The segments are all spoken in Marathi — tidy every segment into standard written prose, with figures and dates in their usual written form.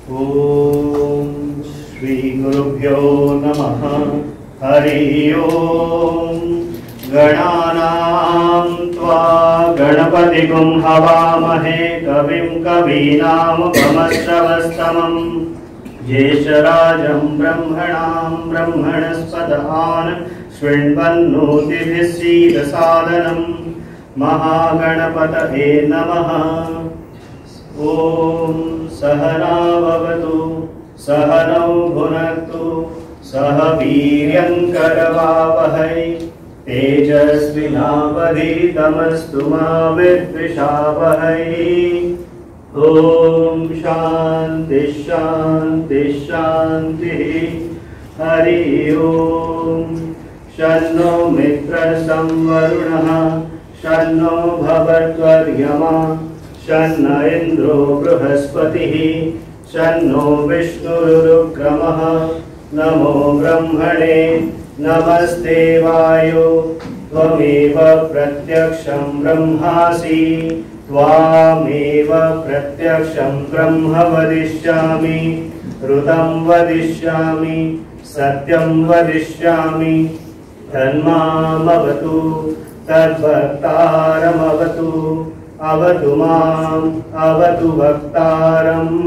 ओम श्री गुरुभ्यो नमः। हरि ओम। गणानां त्वा गणपतिगुं हवामहे कविं कवीनामुपमश्रवस्तमं ज्येष्ठराजं ब्रह्मणां ब्रह्मणस्पत शृण्वन्नोतिभिः सीदसादनं महागणपतये नमः। ओम सहना भवतु सहनौ भुनक्तु सह वीर्यं करवावहै तेजस्विनावधीतमस्तु मा विद्विषावहै। ओम शांति शांति शांति। हरि ओम। शन्नो मित्रं वरुणः शन्नो भवत्वर्यमा शन्न इन्द्रो बृहस्पतिः शन्नो विष्णुरुक्रमः। नमो ब्रह्मणे नमस्ते वायो त्वमेव प्रत्यक्षं ब्रह्मासि त्वामेव प्रत्यक्षं ब्रह्म वदिष्यामि ऋतं वदिष्यामि सत्यं वदिष्यामि। तन्मामवतु तद्भक्तारमवतु अवतु माम् अवतु भक्तारम्।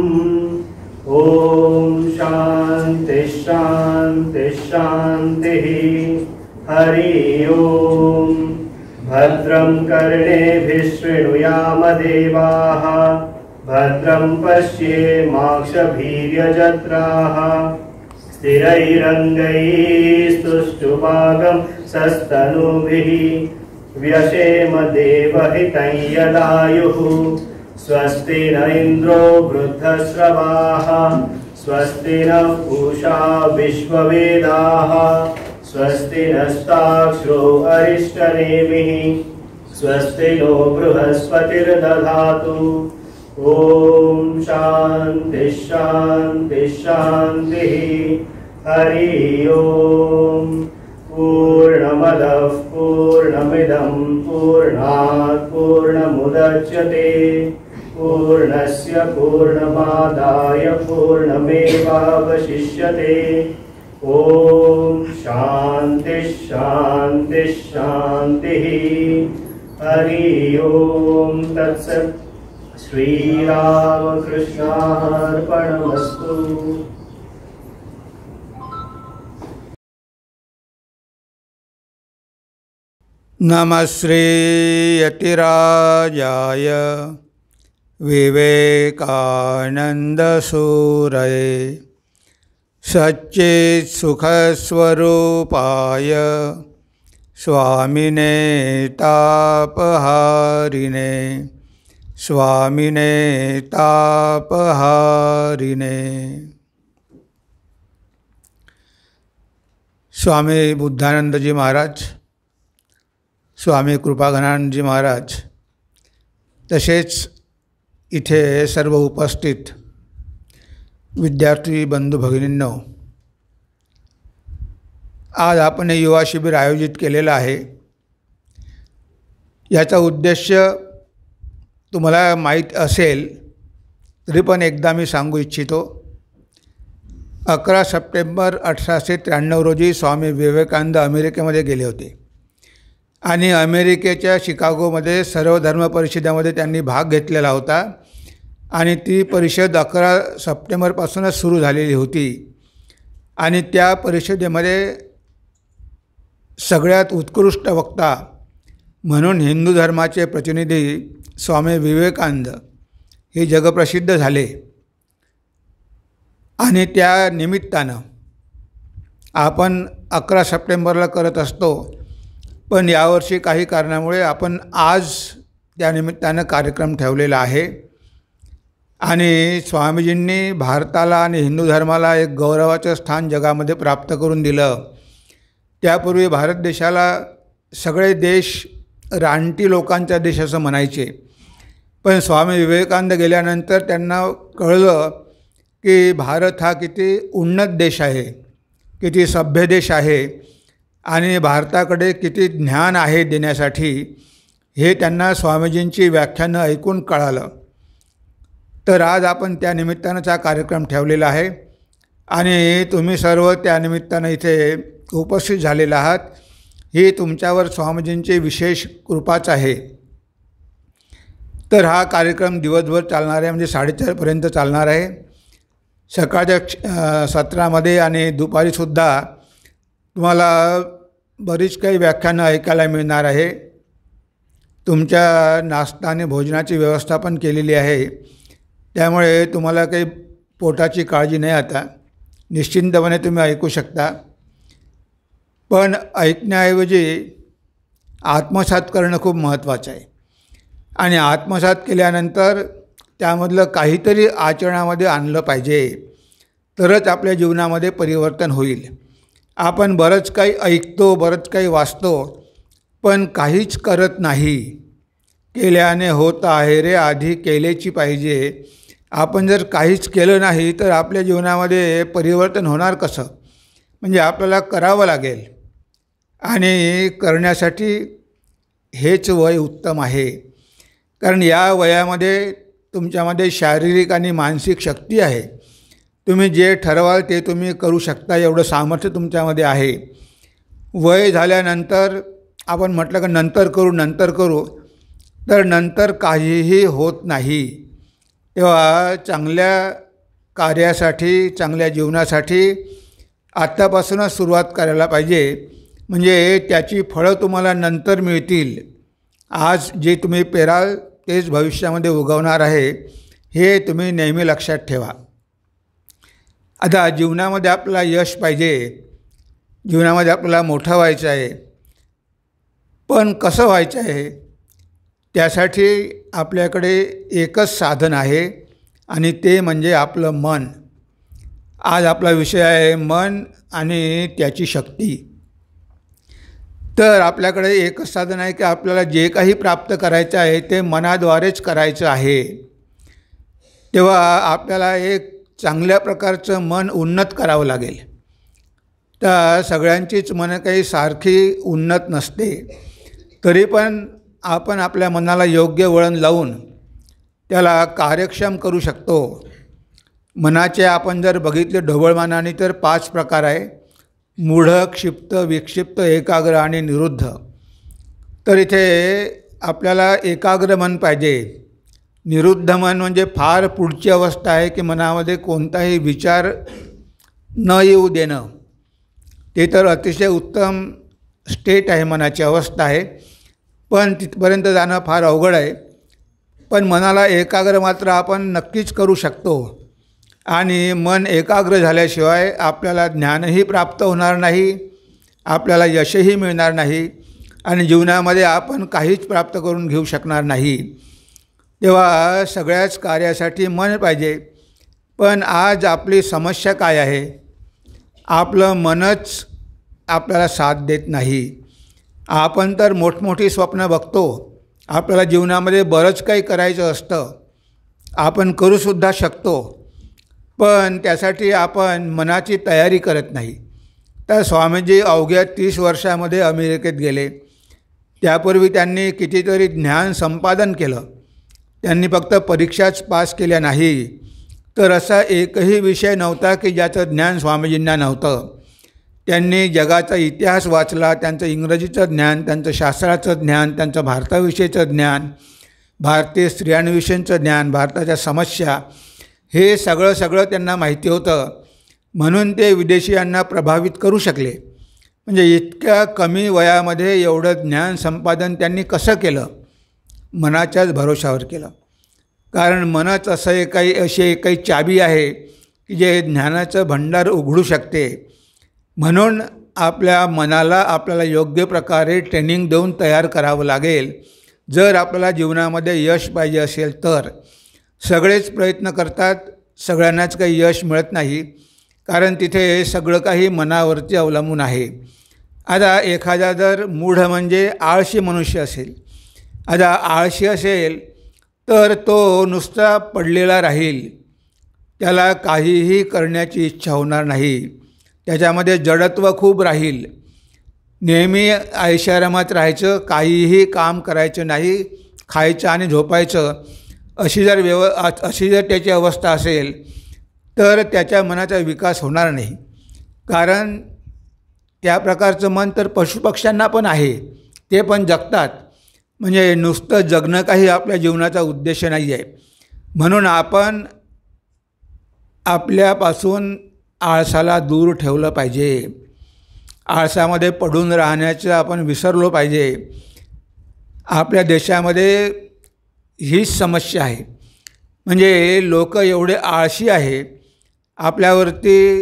ओम शांति शांति शांति। हरि ओम। भद्रं कर्णेभिः शृणुयाम देवाः भद्रं पश्येमाक्षभिर्यजत्राः स्थिरैरङ्गैस्तुष्टुवागं सस्तनूभिः व्यशेम देवहितं यदायुः। स्वस्ति न इन्द्रो वृद्धश्रवाः स्वस्ति न पूषा विश्ववेदाः स्वस्ति नस्ताक्ष्रो अरिष्टनेमिः स्वस्ति नो बृहस्पतिर्दधातु। ओम शांति शांति शांति। हरि ओम। पूर्णमदः पूर्णमिदं पूर्णात् पूर्णमुदच्यते पूर्णस्य पूर्णमादाय पूर्णमेवावशिष्यते। ओम शांति शांति शांति। हरि ओम तत्सत्। श्रीरामकृष्णार्पणमस्तु। नमः श्री यतिराजाय विवेकानन्दसूरये सच्चित्सुखस्वरूपाय स्वामिने तापहारिणे स्वामिने तापहारिणे। स्वामी बुद्धानंदजी महाराज, स्वामी कृपाघनानंदजी महाराज, तसेच इथे सर्व उपस्थित विद्यार्थी बंधू भगिनींनो, आज आपण युवा शिबिर आयोजित केलेलं आहे। याचा उद्देश तुम्हाला माहीत असेल तरी पण एकदा मी सांगू इच्छितो। 11 सप्टेंबर 1893 रोजी स्वामी विवेकानंद अमेरिकेमध्ये गेले होते आणि अमेरिकेच्या शिकागोमध्ये सर्वधर्म परिषदेमध्ये त्यांनी भाग घेतलेला होता आणि ती परिषद 11 सप्टेंबरपासूनच सुरू झालेली होती आणि त्या परिषदेमध्ये सगळ्यात उत्कृष्ट वक्ता म्हणून हिंदू धर्माचे प्रतिनिधी स्वामी विवेकानंद हे जगप्रसिद्ध झाले आणि त्या निमित्तानं आपण 11 सप्टेंबरला करत असतो, पण यावर्षी काही कारणामुळे आपण आज त्या निमित्तानं कार्यक्रम ठेवलेला आहे आणि स्वामीजींनी भारताला आणि हिंदू धर्माला एक गौरवाचं स्थान जगामध्ये प्राप्त करून दिलं। त्यापूर्वी भारत देशाला सगळे देश रानटी लोकांचा देश असं म्हणायचे, पण स्वामी विवेकानंद गेल्यानंतर त्यांना कळलं की भारत हा किती उन्नत देश आहे, किती सभ्य देश आहे आणि भारताकडे किती ज्ञान आहे देण्यासाठी, हे त्यांना स्वामीजींची व्याख्यानं ऐकून कळालं। तर आज आपण त्या निमित्तानंच हा कार्यक्रम ठेवलेला आहे आणि तुम्ही सर्व त्या निमित्तानं इथे उपस्थित झालेला आहात. ही तुमच्यावर स्वामीजींची विशेष कृपाच आहे. तर हा कार्यक्रम दिवसभर चालणार आहे, म्हणजे 4:30पर्यंत चालणार आहे. सकाळच्या सत्रामध्ये आणि दुपारीसुद्धा तुम्हाला बरीच काही व्याख्यानं ऐकायला मिळणार आहे. तुमच्या नाश्ता आणि भोजनाची व्यवस्था पण केलेली आहे, त्यामुळे तुम्हाला काही पोटाची काळजी नाही. आता निश्चिंतपणे तुम्ही ऐकू शकता. पण ऐकण्याऐवजी आत्मसात करणं खूप महत्त्वाचं आहे आणि आत्मसात केल्यानंतर त्यामधलं काहीतरी आचरणामध्ये आणलं पाहिजे, तरच आपल्या जीवनामध्ये परिवर्तन होईल. आपण बरंच काही ऐकतो, बरंच काही वाचतो, पण काहीच करत नाही. केल्याने होत आहे रे, आधी केलेची पाहिजे. आपण जर काहीच केलं नाही तर आपल्या जीवनामध्ये परिवर्तन होणार कसं? म्हणजे आपल्याला करावं लागेल आणि करण्यासाठी हेच वय उत्तम आहे. कारण या वयामध्ये तुमच्यामध्ये शारीरिक आणि मानसिक शक्ती आहे. तुम्ही जे ठरवाल ते तुम्ही करू शकता, एवढं सामर्थ्य तुमच्यामध्ये आहे. वय झाल्यानंतर आपण म्हटलं का नंतर करू, तर नंतर काहीही होत नाही. तेव्हा चांगल्या कार्यासाठी, चांगल्या जीवनासाठी आत्तापासूनच सुरुवात करायला पाहिजे, म्हणजे त्याची फळं तुम्हाला नंतर मिळतील. आज जे तुम्ही पेराल तेच भविष्यामध्ये उगवणार आहे, हे तुम्ही नेहमी लक्षात ठेवा. आता जीवनामध्ये आपल्याला यश पाहिजे, जीवनामध्ये आपल्याला मोठं व्हायचं आहे. पण कसं व्हायचं आहे? त्यासाठी आपल्याकडे एकच साधन आहे आणि ते म्हणजे आपलं मन. आज आपला विषय आहे मन आणि त्याची शक्ती. तर आपल्याकडे एकच साधन आहे की आपल्याला जे काही प्राप्त करायचं आहे ते मनाद्वारेच करायचं आहे. तेव्हा आपल्याला एक चांगल्या प्रकारचं मन उन्नत करावं लागेल. तर सगळ्यांचीच मनं काही सारखी उन्नत नसते, तरी पण आपण आपल्या मनाला योग्य वळण लावून त्याला कार्यक्षम करू शकतो. मनाचे आपण जर बघितले ढोबळमानाने तर 5 प्रकार आहे: मूढ, क्षिप्त, विक्षिप्त, एकाग्र आणि निरुद्ध. तर इथे आपल्याला एकाग्र मन पाहिजे. निरुद्ध मन म्हणजे फार पुढची अवस्था आहे की मनामध्ये कोणताही विचार न येऊ देणं. ते तर अतिशय उत्तम स्टेट आहे, मनाची अवस्था आहे, पण तिथपर्यंत जाणं फार अवघड आहे. पण मनाला एकाग्र मात्र आपण नक्कीच करू शकतो आणि मन एकाग्र झाल्याशिवाय आपल्याला ज्ञानही प्राप्त होणार नाही, आपल्याला यशही मिळणार नाही आणि जीवनामध्ये आपण काहीच प्राप्त करून घेऊ शकणार नाही. तेव्हा सगळ्याच कार्यासाठी मन पाहिजे. पण आज आपली समस्या काय आहे? आपलं मनच आपल्याला साथ देत नाही. आपण तर मोठमोठी स्वप्न बघतो, आपल्याला जीवनामध्ये बरंच काही करायचं असतं, आपण करूसुद्धा शकतो, पण त्यासाठी आपण मनाची तयारी करत नाही. तर स्वामीजी अवघ्या 30 वर्षामध्ये अमेरिकेत गेले. त्यापूर्वी त्यांनी कितीतरी ज्ञान संपादन केलं. त्यांनी फक्त परीक्षाच पास केल्या नाही, तर असा एकही विषय नव्हता की ज्याचं ज्ञान स्वामीजींना नव्हतं. त्यांनी जगाचा इतिहास वाचला, त्यांचं इंग्रजीचं ज्ञान, त्यांचं शास्त्राचं ज्ञान, त्यांचं भारताविषयीचं ज्ञान, भारतीय स्त्रियांविषयीचं ज्ञान, भारताच्या समस्या, हे सगळं त्यांना माहिती होतं. म्हणून ते विदेशीयांना प्रभावित करू शकले. म्हणजे इतक्या कमी वयामध्ये एवढं ज्ञान संपादन त्यांनी कसं केलं? मनाच्याच भरोशावर केलं. कारण मनच असं अशी काही चाबी आहे की जे ज्ञानाचं भंडार उघडू शकते. म्हणून आपल्या मनाला आपल्याला योग्य प्रकारे ट्रेनिंग देऊन तयार करावं लागेल. जर आपल्याला जीवनामध्ये यश पाहिजे असेल तर. सगळेच प्रयत्न करतात, सगळ्यांनाच काही यश मिळत नाही, कारण तिथे सगळं काही मनावरती अवलंबून आहे. आता एखादा जर मूढ म्हणजे आळशी मनुष्य असेल, आता आळशी असेल तर तो नुसता पडलेला राहील, त्याला काहीही करण्याची इच्छा होणार नाही, त्याच्यामध्ये जडत्व खूप राहील. नेहमी ऐशारामात राहायचं, काहीही काम करायचं नाही, खायचं आणि झोपायचं, अशी जर त्याची अवस्था असेल तर त्याच्या मनाचा विकास होणार नाही. कारण त्या प्रकारचं मन तर पशुपक्ष्यांना पण आहे, ते पण जगतात. म्हणजे नुसतं जगणं काही आपल्या जीवनाचा उद्देश नाही आहे. म्हणून आपण आपल्यापासून आळसाला दूर ठेवलं पाहिजे. आळसामध्ये पडून राहण्याचं आपण विसरलो पाहिजे. आपल्या देशामध्ये हीच समस्या आहे. म्हणजे लोक एवढे आळशी आहे, आपल्यावरती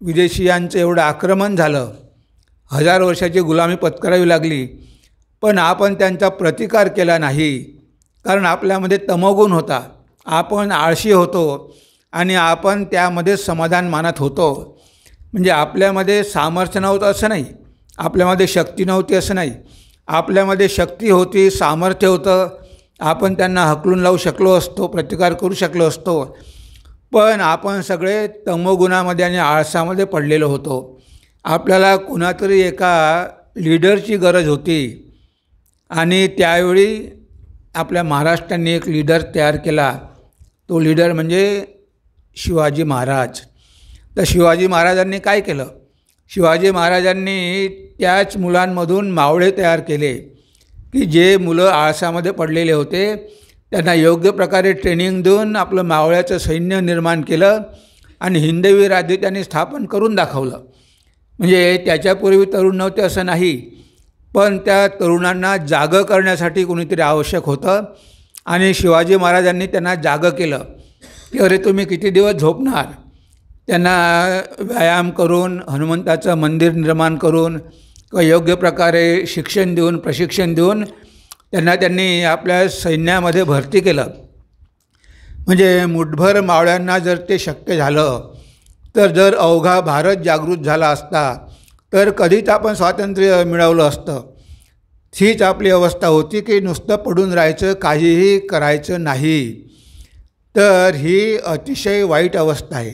विदेशियांचं एवढं आक्रमण झालं, 1000 वर्षाची गुलामी पत्करावी लागली, पण आपण त्यांचा प्रतिकार केला नाही. कारण आपल्यामध्ये तमोगुण होता, आपण आळशी होतो आणि आपण त्यामध्ये समाधान मानत होतो. म्हणजे आपल्यामध्ये सामर्थ्य नव्हतं असं नाही, आपल्यामध्ये शक्ती नव्हती असं नाही. आपल्यामध्ये शक्ती होती, सामर्थ्य होतं, आपण त्यांना हकलून लावू शकलो असतो, प्रतिकार करू शकलो असतो. पण आपण सगळे तमोगुणामध्ये आणि आळसामध्ये पडलेलो होतो. आपल्याला कुणातरी एका लीडरची गरज होती आणि त्यावेळी आपल्या महाराष्ट्राने एक लीडर तयार केला. तो लीडर म्हणजे शिवाजी महाराज. तर शिवाजी महाराजांनी काय केलं? शिवाजी महाराजांनी त्याच मुलांमधून मावळे तयार केले की जे मुलं आळसामध्ये पडलेले होते त्यांना योग्य प्रकारे ट्रेनिंग देऊन आपलं मावळ्याचं सैन्य निर्माण केलं आणि हिंदवी राज्य त्यांनी स्थापन करून दाखवलं. म्हणजे त्याच्यापूर्वी तरुण नव्हते असं नाही, पण त्या तरुणांना जागं करण्यासाठी कोणीतरी आवश्यक होतं आणि शिवाजी महाराजांनी त्यांना जागं केलं की अरे तुम्ही किती दिवस झोपणार. त्यांना व्यायाम करून, हनुमंताचं मंदिर निर्माण करून किंवा योग्य प्रकारे शिक्षण देऊन, प्रशिक्षण देऊन त्यांनी आपल्या सैन्यामध्ये भरती केलं. म्हणजे मुठभर मावळ्यांना जर ते शक्य झालं, तर जर अवघा भारत जागृत झाला असता तर कधीच आपण स्वातंत्र्य मिळवलं असतं. हीच आपली अवस्था होती की नुसतं पडून राहायचं, काहीही करायचं नाही. तर ही अतिशय वाईट अवस्था आहे.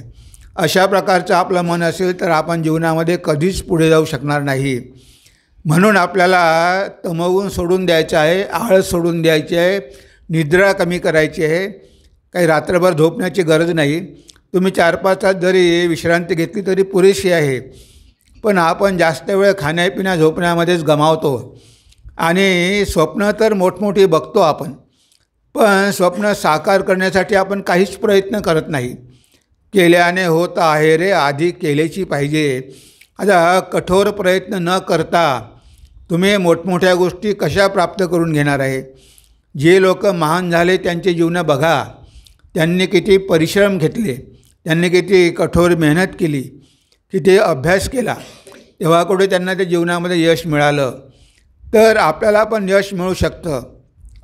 अशा प्रकारचं आपलं मन असेल तर आपण जीवनामध्ये कधीच पुढे जाऊ शकणार नाही. म्हणून आपल्याला तमोगुण सोडून द्यायचं आहे, आळस सोडून द्यायची आहे, निद्रा कमी करायची आहे. काही रात्रभर झोपण्याची गरज नाही. तुम्ही 4-5 तास जरी विश्रांती घेतली तरी पुरेशी आहे. पण आपण जास्त वेळ खाण्यापिण्या झोपण्यामध्येच गमावतो आणि स्वप्न तर मोठमोठी बघतो आपण, पण स्वप्न साकार करण्यासाठी आपण काहीच प्रयत्न करत नाही. केल्याने होत आहे रे, आधी केल्याची पाहिजे. आता कठोर प्रयत्न न करता तुम्ही मोठमोठ्या गोष्टी कशा प्राप्त करून घेणार आहे? जे लोक महान झाले त्यांचे जीवन बघा. त्यांनी किती परिश्रम घेतले, त्यांनी किती कठोर मेहनत केली, किती अभ्यास केला, तेव्हा कुठे त्यांना त्या जीवनामध्ये यश मिळालं. तर आपल्याला पण यश मिळू शकतं.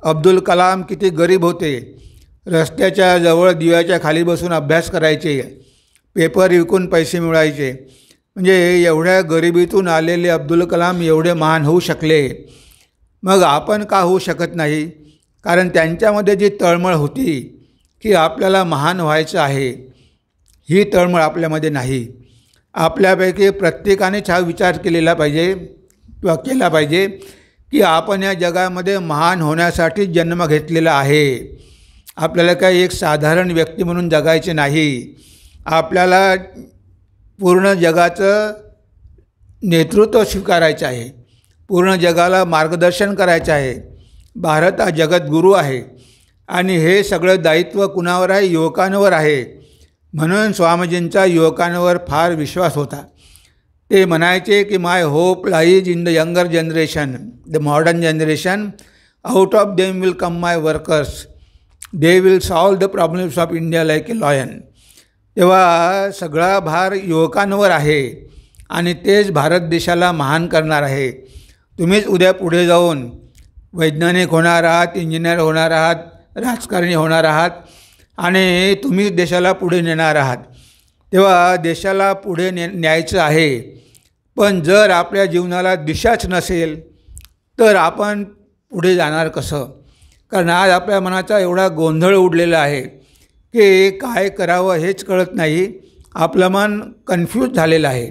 अब्दुल कलाम किती गरीब होते, रस्त्याच्या जवळ दिव्याच्या खाली बसून अभ्यास करायचे, पेपर विकून पैसे मिळायचे. म्हणजे एवढ्या गरिबीतून आलेले अब्दुल कलाम एवढे महान होऊ शकले. मग आपण का होऊ शकत नाही? कारण त्यांच्यामध्ये जी तळमळ होती की आपल्याला महान व्हायचं आहे, ही तळमळ आपल्यामध्ये नाही. आपल्यापैकी प्रत्येकानेच हा विचार केला पाहिजे की आपण या जगामध्ये महान होण्यासाठी जन्म घेतलेला आहे. आपल्याला काही एक साधारण व्यक्ती म्हणून जगायचे नाही. आपल्याला पूर्ण जगाचं नेतृत्व स्वीकारायचं आहे, पूर्ण जगाला मार्गदर्शन करायचं आहे. भारत हा जगद्गुरू आहे आणि हे सगळं दायित्व कुणावर आहे? युवकांवर आहे. म्हणून स्वामीजींचा युवकांवर फार विश्वास होता. ते म्हणायचे की my hope lies in the younger generation, the modern generation. Out of them will come my workers, they will solve the problems of India like a lion. तेव्हा सगळा भार युवकांवर आहे आणि तेच भारत देशाला महान करणार आहे. तुम्हीच उद्या पुढे जाऊन वैज्ञानिक होणार आहात, इंजिनियर होणार आहात, राजकारणी होणार आहात आणि तुम्हीच देशाला पुढे नेणार आहात. तेव्हा देशाला पुढे न्यायचं आहे. पण जर आपल्या जीवनाला दिशाच नसेल तर आपण पुढे जाणार कसं? कारण आज आपल्या मनाचा एवढा गोंधळ उडलेला आहे की काय करावं हेच कळत नाही. आपलं मन कन्फ्यूज झालेलं आहे.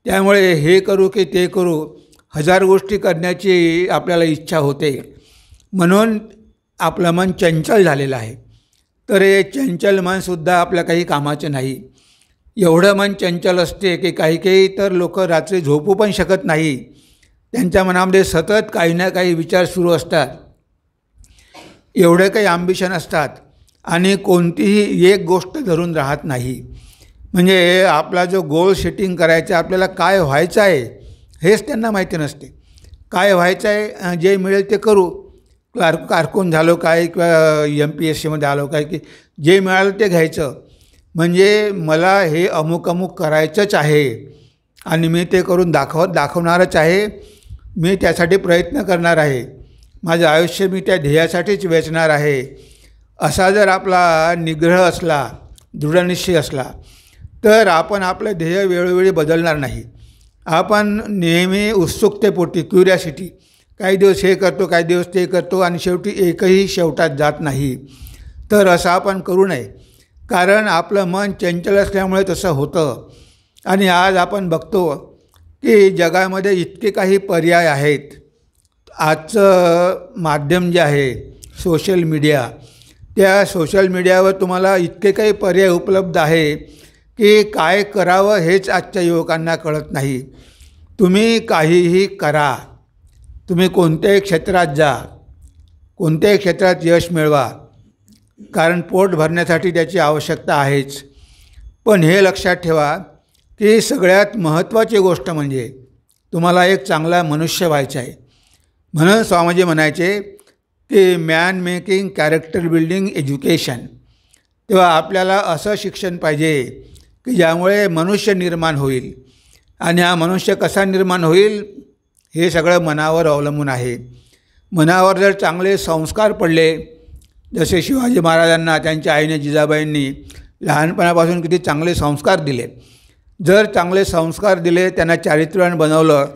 त्यामुळे हे करू की ते करू, 1000 गोष्टी करण्याची आपल्याला इच्छा होते. म्हणून आपलं मन चंचल झालेलं आहे. तर हे चंचल मनसुद्धा आपल्या काही कामाचं नाही. एवढं मन चंचल असते की काही काही तर लोक रात्री झोपू पण शकत नाही. त्यांच्या मनामध्ये सतत काही ना काही विचार सुरू असतात, एवढे काही आंबिशन असतात आणि कोणतीही एक गोष्ट धरून राहत नाही. म्हणजे आपला जो गोल सेटिंग करायचा, आपल्याला काय व्हायचं आहे हेच त्यांना माहिती नसते. काय व्हायचं आहे, जे मिळेल ते करू, कारकून झालो काय किंवा MPSCमध्ये आलो काय, की जे मिळालं ते घ्यायचं. म्हणजे मला हे अमुक अमुक करायचंच आहे आणि मी ते करून दाखवणारच आहे. मी त्यासाठी प्रयत्न करणार आहे. माझं आयुष्य मी त्या ध्येयासाठीच वेचणार आहे. असा जर आपला निग्रह असला, दृढनिश्चय असला, तर आपण आपलं ध्येय वेळोवेळी बदलणार नाही. आपण नेहमी उत्सुकतेपोटी, क्युरियासिटी, काही दिवस हे करतो, काही दिवस ते करतो आणि शेवटी एकही शेवटात जात नाही. तर असं आपण करू नये, कारण आपलं मन चंचल असल्यामुळे तसं होतं. आणि आज आपण बघतो की जगामध्ये इतके काही पर्याय आहेत. आजचं माध्यम जे आहे सोशल मीडिया, त्या सोशल मीडियावर तुम्हाला इतके काही पर्याय उपलब्ध आहे की काय करावं हेच आजच्या युवकांना कळत नाही. तुम्ही काहीही करा, तुम्ही कोणत्याही क्षेत्रात जा, कोणत्याही क्षेत्रात यश मिळवा, कारण पोट भरण्यासाठी त्याची आवश्यकता आहेच. पण हे लक्षात ठेवा की सगळ्यात महत्त्वाची गोष्ट म्हणजे तुम्हाला एक चांगला मनुष्य व्हायचा आहे. म्हणून स्वामीजी म्हणायचे की man making character building education. तेव्हा आपल्याला असं शिक्षण पाहिजे की ज्यामुळे मनुष्य निर्माण होईल. आणि हा मनुष्य कसा निर्माण होईल हे सगळं मनावर अवलंबून आहे. मनावर जर चांगले संस्कार पडले, जसे शिवाजी महाराजांना त्यांच्या आईने जिजाबाईंनी लहानपणापासून किती चांगले संस्कार दिले, जर चांगले संस्कार दिले, त्यांना चारित्र्यवान बनवलं,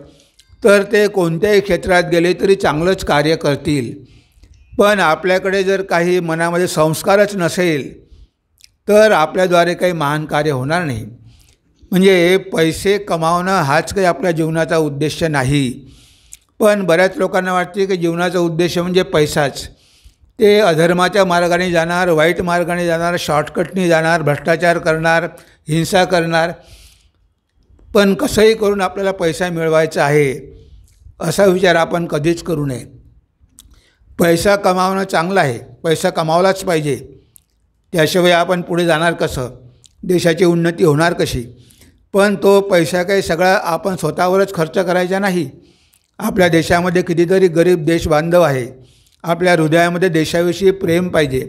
तर ते कोणत्याही क्षेत्रात गेले तरी चांगलंच कार्य करतील. पण आपल्याकडे जर काही मनामध्ये संस्कारच नसेल तर आपल्याद्वारे काही महान कार्य होणार नाही. म्हणजे पैसे कमावणं हाच काही आपल्या जीवनाचा उद्देश नाही. पण बऱ्याच लोकांना वाटते की जीवनाचा उद्देश म्हणजे पैसाच. ते अधर्माच्या मार्गाने जाणार, वाईट मार्गाने जाणार, शॉर्टकटने जाणार, भ्रष्टाचार करणार, हिंसा करणार. पण कसंही करून आपल्याला पैसा मिळवायचा आहे असा विचार आपण कधीच करू नये. पैसा कमावणं चांगलं आहे, पैसा कमावलाच पाहिजे. त्याशिवाय आपण पुढे जाणार कसं, देशाची उन्नती होणार कशी. पण तो पैसा काही सगळा आपण स्वतःवरच खर्च करायचा नाही. आपल्या देशामध्ये कितीतरी गरीब देशबांधव आहे. आपल्या हृदयामध्ये देशाविषयी प्रेम पाहिजे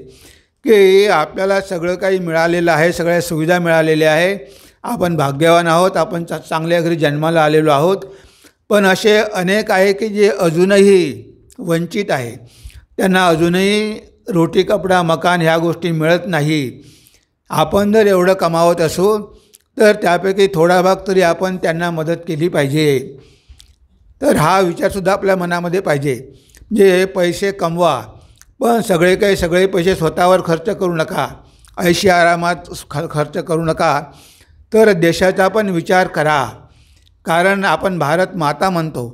की आपल्याला सगळं काही मिळालेलं आहे, सगळ्या सुविधा मिळालेल्या आहे, आपण भाग्यवान आहोत, आपण चांगल्या घरी जन्माला आलेलो आहोत. पण असे अनेक आहे की जे अजूनही वंचित आहे. त्यांना अजूनही रोटी कपडा मकान ह्या गोष्टी मिळत नाही. आपण जर एवढं कमावत असू तर त्यापैकी थोडा भाग तरी आपण त्यांना मदत केली पाहिजे. तर हा विचारसुद्धा आपल्या मनामध्ये पाहिजे. जे पैसे कमवा, पण सगळे पैसे स्वतःवर खर्च करू नका, ऐशी आरामात खर्च करू नका. तर देशाचा पण विचार करा. कारण आपण भारत माता म्हणतो,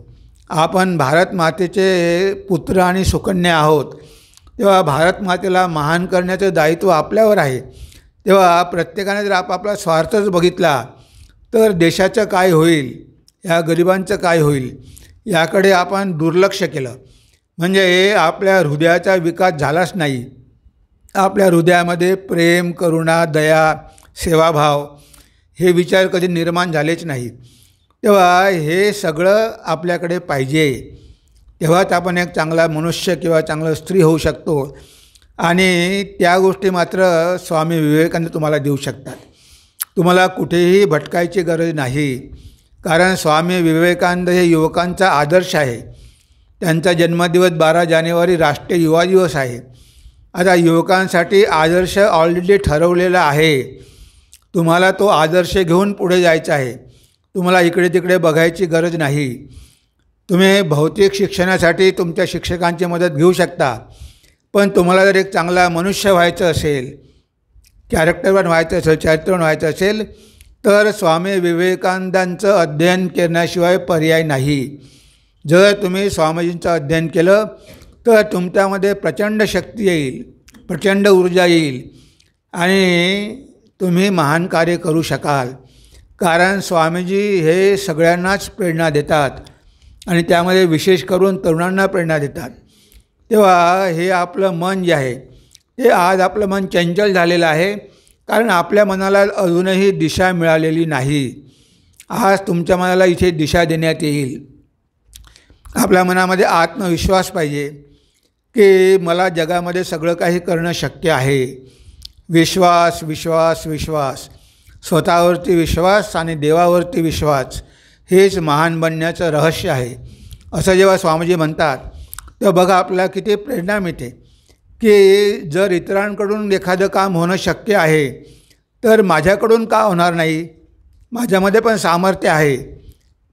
आपण भारत मातेचे पुत्र आणि सुकन्या आहोत. तेव्हा भारत मातेला महान करण्याचं दायित्व आपल्यावर आहे. तेव्हा प्रत्येकाने जर आपापला स्वार्थच बघितला तर देशाचं काय होईल, या गरिबांचं काय होईल याकडे आपण दुर्लक्ष केलं म्हणजे आपल्या हृदयाचा विकास झालाच नाही. आपल्या हृदयामध्ये प्रेम, करुणा, दया, सेवाभाव हे विचार कधी निर्माण झालेच नाही. तेव्हा हे सगळं आपल्याकडे पाहिजे. तेव्हाच आपण एक चांगला मनुष्य किंवा चांगलं स्त्री होऊ शकतो. आणि त्या गोष्टी मात्र स्वामी विवेकानंद तुम्हाला देऊ शकतात. तुम्हाला कुठेही भटकायची गरज नाही. कारण स्वामी विवेकानंद हे युवकांचा आदर्श आहे. त्यांचा जन्मदिवस 12 जानेवारी राष्ट्रीय युवा दिवस आहे. आता युवकांसाठी आदर्श ऑलरेडी ठरवलेला आहे. तुम्हाला तो आदर्श घेऊन पुढे जायचा आहे. तुम्हाला इकडे तिकडे बघायची गरज नाही. तुम्ही भौतिक शिक्षणासाठी तुमच्या शिक्षकांची मदत घेऊ शकता. पण तुम्हाला जर एक चांगला मनुष्य व्हायचं असेल, कॅरेक्टरवान व्हायचं असेल, चरित्रवान व्हायचं असेल तर स्वामी विवेकानंदांचं अध्ययन करण्याशिवाय पर्याय नाही. जर तुम्ही स्वामीजींचं अध्ययन केलं तर तुमच्यामध्ये प्रचंड शक्ती येईल, प्रचंड ऊर्जा येईल आणि तुम्ही महान कार्य करू शकाल. कारण स्वामीजी हे सगळ्यांनाच प्रेरणा देतात आणि त्यामध्ये विशेष करून तरुणांना प्रेरणा देतात. तेव्हा हे आपलं मन जे आहे ते आज आपलं मन चंचल झालेलं आहे, कारण आपल्या मनाला अजूनही दिशा मिळालेली नाही. आज तुमच्या मनाला इथे दिशा देण्यात येईल. आपल्या मनामध्ये आत्मविश्वास पाहिजे की मला जगामध्ये सगळं काही करणं शक्य आहे. विश्वास विश्वास विश्वास, स्वतःवरती विश्वास आणि देवावरती विश्वास, हेच महान बनण्याचं रहस्य आहे. असं जेव्हा स्वामीजी म्हणतात तेव्हा बघा आपल्याला किती प्रेरणा मिळते की जर इतरांकडून एखादं काम होणं शक्य आहे तर माझ्याकडून का होणार नाही. माझ्यामध्ये पण सामर्थ्य आहे,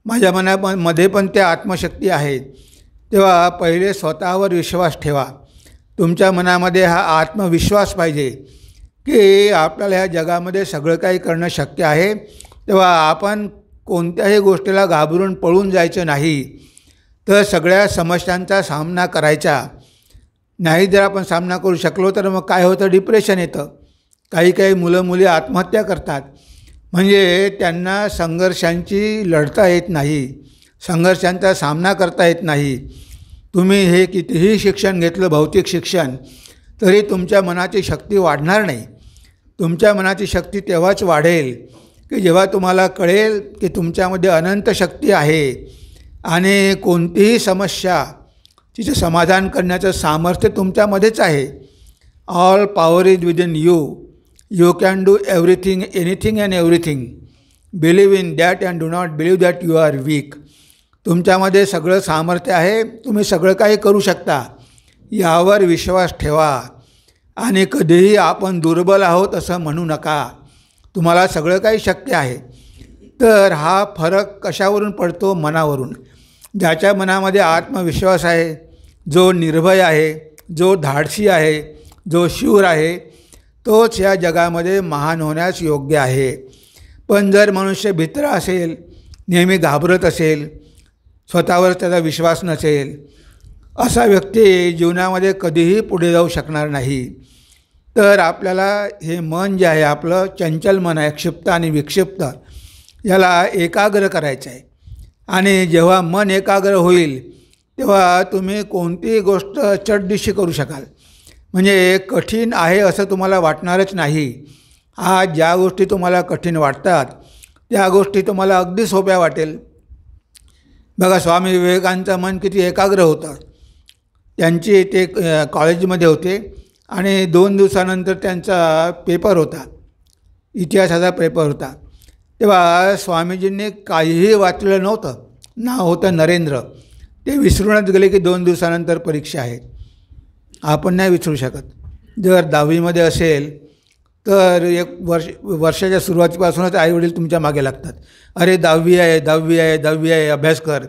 माझ्या मनामध्ये पण त्या आत्मशक्ती आहे. तेव्हा पहिले स्वतःवर विश्वास ठेवा. तुमच्या मनामध्ये हा आत्मविश्वास पाहिजे की आपल्याला ह्या जगामध्ये सगळं काही करणं शक्य आहे. तेव्हा आपण कोणत्याही गोष्टीला घाबरून पळून जायचं नाही, तर सगळ्या समस्यांचा सामना करायचा. नाही जर आपण सामना करू शकलो तर मग काय होतं, डिप्रेशन येतं. काही मुलं मुली आत्महत्या करतात, म्हणजे त्यांना संघर्षांची लढता येत नाही, संघर्षांचा सामना करता येत नाही. तुम्ही हे कितीही शिक्षण घेतलं, भौतिक शिक्षण, तरी तुमच्या मनाची शक्ती वाढणार नाही. तुमच्या मनाची शक्ती तेव्हाच वाढेल की जेव्हा तुम्हाला कळेल की तुमच्यामध्ये अनंत शक्ती आहे आणि कोणतीही समस्या तिचं समाधान करण्याचं सामर्थ्य तुमच्यामध्येच आहे. All power is within you. You can do everything, anything and everything. Believe in that and do not believe that you are weak. तुमच्यामध्ये सगळं सामर्थ्य आहे, तुम्ही सगळं काही करू शकता. यावर विश्वास ठेवा आणि कधीही आपण दुर्बल आहोत असं म्हणू नका. तुम्हाला सगळं काही शक्य आहे. तर हा फरक कशावरून पडतो? मनावरून. ज्याच्या मनामध्ये आत्मविश्वास आहे, जो निर्भय आहे, जो धाडसी आहे, जो शूर आहे, तोच या जगामध्ये महान होण्यास योग्य आहे. पण जर मनुष्य भित्र असेल, नेहमी घाबरत असेल, स्वतःवर त्याचा विश्वास नसेल, असा व्यक्ती जीवनामध्ये कधीही पुढे जाऊ शकणार नाही. तर आपल्याला हे मन जे आहे आपलं, चंचल मन आहे, क्षिप्त आणि विक्षिप्त, याला एकाग्र करायचं आहे. आणि जेव्हा मन एकाग्र होईल तेव्हा तुम्ही कोणतीही गोष्ट चटदिशी करू शकाल. म्हणजे कठीण आहे असं तुम्हाला वाटणारच नाही. आज ज्या गोष्टी तुम्हाला कठीण वाटतात त्या गोष्टी तुम्हाला अगदी सोप्या वाटेल. बघा स्वामी विवेकानंदांचं मन किती एकाग्र होतं. त्यांचे ते कॉलेजमध्ये होते आणि 2 दिवसानंतर त्यांचा पेपर होता, इतिहासाचा पेपर होता. तेव्हा स्वामीजींनी काहीही वाचलेलं नव्हतं. नाव होतं नरेंद्र. ते विसरूनच गेले की 2 दिवसानंतर परीक्षा आहे. आपण नाही विसरू शकत. जर 10वीमध्ये असेल तर एक वर्षाच्या सुरुवातीपासूनच आईवडील तुमच्या मागे लागतात. अरे 10वी आहे, 10वी आहे, 10वी आहे, अभ्यास कर.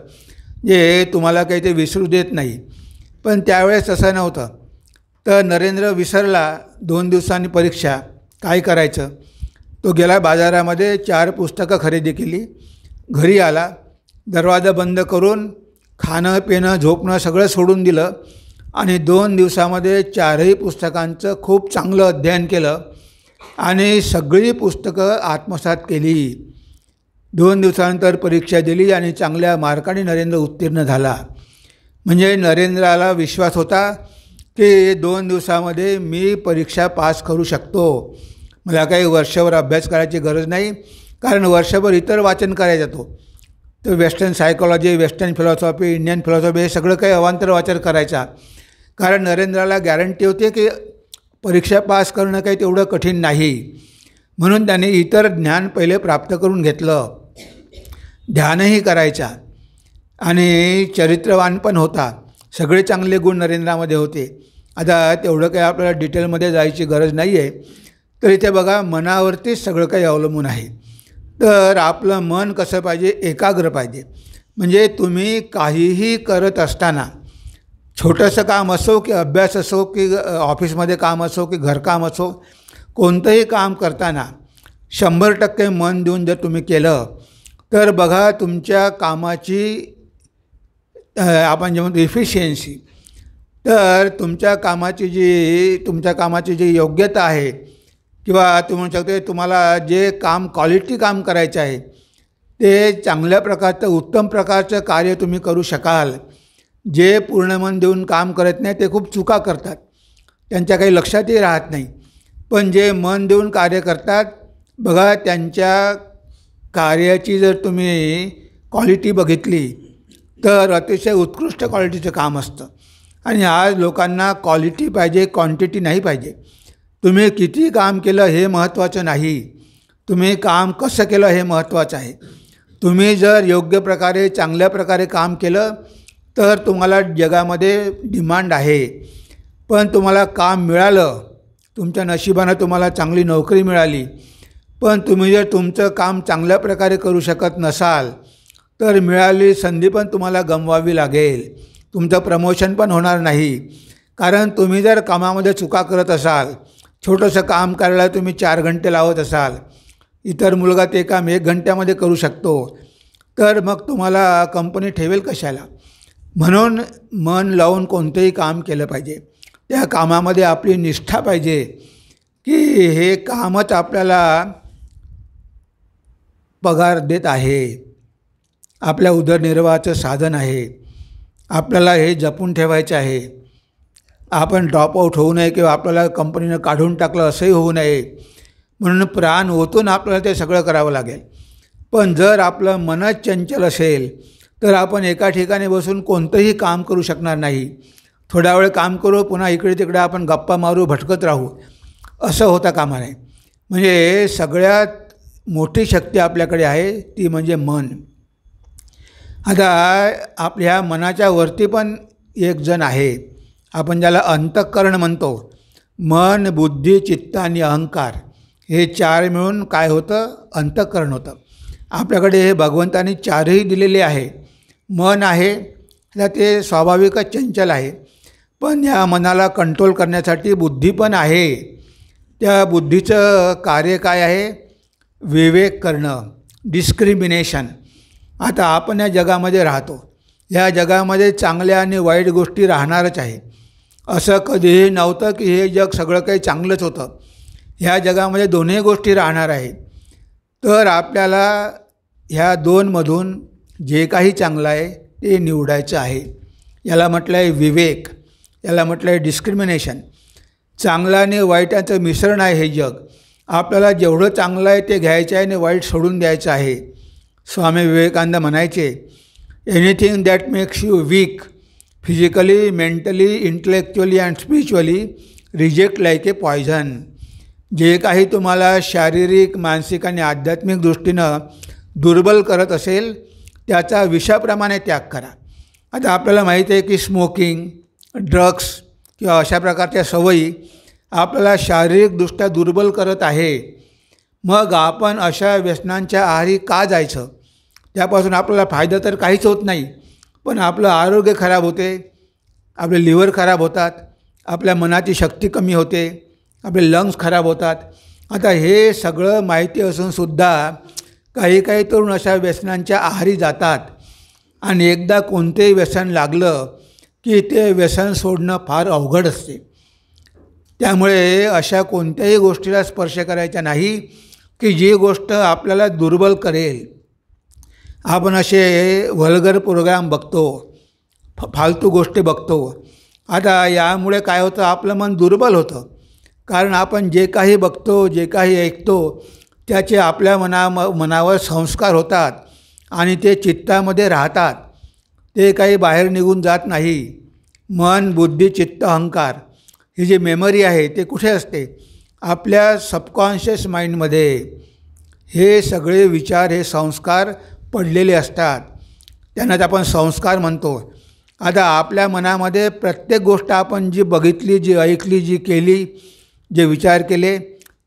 जे तुम्हाला काही ते विसरू देत नाही. पण त्यावेळेस तसं नव्हतं. तर नरेंद्र विसरला. 2 दिवसांनी परीक्षा, काय करायचं? तो गेला बाजारामध्ये, 4 पुस्तकं खरेदी केली, घरी आला, दरवाजा बंद करून खाणं पिणं झोपणं सगळं सोडून दिलं आणि 2 दिवसामध्ये 4ही पुस्तकांचं खूप चांगलं अध्ययन केलं आणि सगळी पुस्तकं आत्मसात केली. 2 दिवसानंतर परीक्षा दिली आणि चांगल्या मार्काने नरेंद्र उत्तीर्ण झाला. म्हणजे नरेंद्राला विश्वास होता की 2 दिवसामध्ये मी परीक्षा पास करू शकतो. मला काही वर्षभर अभ्यास करायची गरज नाही, कारण वर्षभर इतर वाचन करायचं जातो. तर western psychology, western philosophy, Indian philosophy हे सगळं काही अवांतर वाचन करायचा. कारण नरेंद्राला गॅरंटी होती की परीक्षा पास करणं काही तेवढं कठीण नाही. म्हणून त्याने इतर ज्ञान पहिले प्राप्त करून घेतलं. ध्यानही करायचा आणि चरित्रवान पण होता. सगळे चांगले गुण नरेंद्रामध्ये होते. आता तेवढं काही आपल्याला डिटेलमध्ये जायची गरज नाही आहे. तर इथे बघा मनावरतीच सगळं काही अवलंबून आहे. तर आपलं मन कसं पाहिजे? एकाग्र पाहिजे. म्हणजे तुम्ही काहीही करत असताना, छोटंसं काम असो की अभ्यास असो की ऑफिसमध्ये काम असो की घरकाम असो, कोणतंही काम करताना 100% मन देऊन जर तुम्ही केलं तर बघा तुमच्या कामाची आपण जे म्हणतो इफिशियन्सी, तर तुमच्या कामाची जी योग्यता आहे किंवा तुम्ही म्हणू शकता तुम्हाला जे क्वालिटी काम करायचं आहे ते चांगल्या प्रकारचं उत्तम प्रकारचं कार्य तुम्ही करू शकाल. जे पूर्ण मन देऊन काम करत नाही ते खूप चुका करतात, त्यांच्या काही लक्षातही राहत नाही. पण जे मन देऊन कार्य करतात बघा, त्यांच्या कार्याची जर तुम्ही क्वालिटी बघितली तर अतिशय उत्कृष्ट क्वालिटीचं काम असतं. आणि आज लोकांना क्वालिटी पाहिजे, क्वांटिटी नाही पाहिजे. तुम्ही किती काम केलं हे महत्त्वाचं नाही, तुम्ही काम कसं केलं हे महत्त्वाचं आहे. तुम्ही जर योग्य प्रकारे चांगल्या प्रकारे काम केलं तर तुम्हाला जगामध्ये डिमांड आहे. पण तुम्हाला काम मिळालं, तुमच्या नशिबानं तुम्हाला चांगली नोकरी मिळाली, पण तुम्ही जर तुमचं काम चांगल्या प्रकारे करू शकत नसाल तर मिळालेली संधी पण तुम्हाला गमवावी लागेल. तुमचं प्रमोशन पण होणार नाही. कारण तुम्ही जर कामामध्ये चुका करत असाल, छोटंसं काम करायला तुम्ही 4 घंटे लावत असाल, इतर मुलगा ते काम 1 घंट्यामध्ये करू शकतो, तर मग तुम्हाला कंपनी ठेवेल कशाला. म्हणून मन लावून कोणतंही काम केलं पाहिजे. त्या कामामध्ये आपली निष्ठा पाहिजे की हे कामच आपल्याला पगार देत आहे, आपल्या उदरनिर्वाहाचं साधन आहे, आपल्याला हे जपून ठेवायचं आहे. आपण ड्रॉपआउट होऊ नये किंवा आपल्याला कंपनीनं काढून टाकलं असंही होऊ नये, म्हणून प्राण ओतून आपल्याला ते सगळं करावं लागेल. पण जर आपलं मनच चंचल असेल तर आपण एका ठिकाणी बसून कोणतंही काम करू शकणार नाही. थोडा वेळ काम करू, पुन्हा इकडे तिकडे आपण गप्पा मारू, भटकत राहू, असं होता कामा नये. म्हणजे सगळ्यात मोठी शक्ती आपल्याकडे आहे ती म्हणजे मन. आता आपल्या मनाच्या वरती पण एक जण आहे, आपण ज्याला अंतःकरण म्हणतो. मन, बुद्धी, चित्त आणि अहंकार हे 4 मिळून काय होतं? अंतःकरण होतं. आपल्याकडे हे भगवंतांनी 4ही दिलेले आहे. मन आहे तर ते स्वाभाविकच चंचल आहे, पण या मनाला कंट्रोल करण्यासाठी बुद्धी पण आहे. त्या बुद्धीचं कार्य काय आहे? विवेक करणं, डिस्क्रिमिनेशन. आता आपण या जगामध्ये राहतो, या जगामध्ये चांगल्या आणि वाईट गोष्टी राहणारच आहे. असं कधीही नव्हतं की हे जग सगळं काही चांगलंच होतं. ह्या जगामध्ये दोन्ही गोष्टी राहणार आहेत. तर आपल्याला ह्या 2मधून जे काही चांगलं आहे ते निवडायचं आहे. याला म्हटलं आहे विवेक, याला म्हटलं आहे डिस्क्रिमिनेशन. चांगलं आणि वाईटाचं मिश्रण आहे हे जग. आपल्याला जेवढं चांगलं आहे ते घ्यायचं आहे आणि वाईट सोडून द्यायचं आहे. स्वामी विवेकानंद म्हणायचे, anything that makes you weak physically, mentally, intellectually and spiritually reject like a poison. जे काही तुम्हाला शारीरिक, मानसिक आणि आध्यात्मिक दृष्टीनं दुर्बल करत असेल त्याचा विषाप्रमाणे त्याग करा. आता आपल्याला माहीत आहे की स्मोकिंग, ड्रग्स किंवा अशा प्रकारच्या सवयी आपल्याला शारीरिकदृष्ट्या दुर्बल करत आहे. मग आपण अशा व्यसनांच्या आहारी का जायचं? त्यापासून आपल्याला फायदा तर काहीच होत नाही, पण आपलं आरोग्य खराब होते, आपले लिव्हर खराब होतात, आपल्या मनाची शक्ती कमी होते, आपले लंग्स खराब होतात. आता हे सगळं माहिती असूनसुद्धा काही तरुण अशा व्यसनांच्या आहारी जातात. आणि एकदा कोणतेही व्यसन लागलं की ते व्यसन सोडणं फार अवघड असते. त्यामुळे अशा कोणत्याही गोष्टीला स्पर्श करायचा नाही की जी गोष्ट आपल्याला दुर्बल करेल. आपण असे व्हल्गर प्रोग्राम बघतो, फालतू गोष्टी बघतो. आता यामुळे काय होतं? आपलं मन दुर्बल होतं. कारण आपण जे काही बघतो, जे काही ऐकतो त्याचे आपल्या मनावर संस्कार होतात आणि ते चित्तामध्ये राहतात, ते काही बाहेर निघून जात नाही. मन, बुद्धी, चित्त, अहंकार ही जी मेमरी आहे ते कुठे असते? आपल्या सबकॉन्शियस माइंडमध्ये. हे सगळे विचार, हे संस्कार पडलेले असतात, त्यांनाच आपण संस्कार म्हणतो. आता आपल्या मनामध्ये प्रत्येक गोष्ट आपण जी बघितली, जी ऐकली, जी केली, जे विचार केले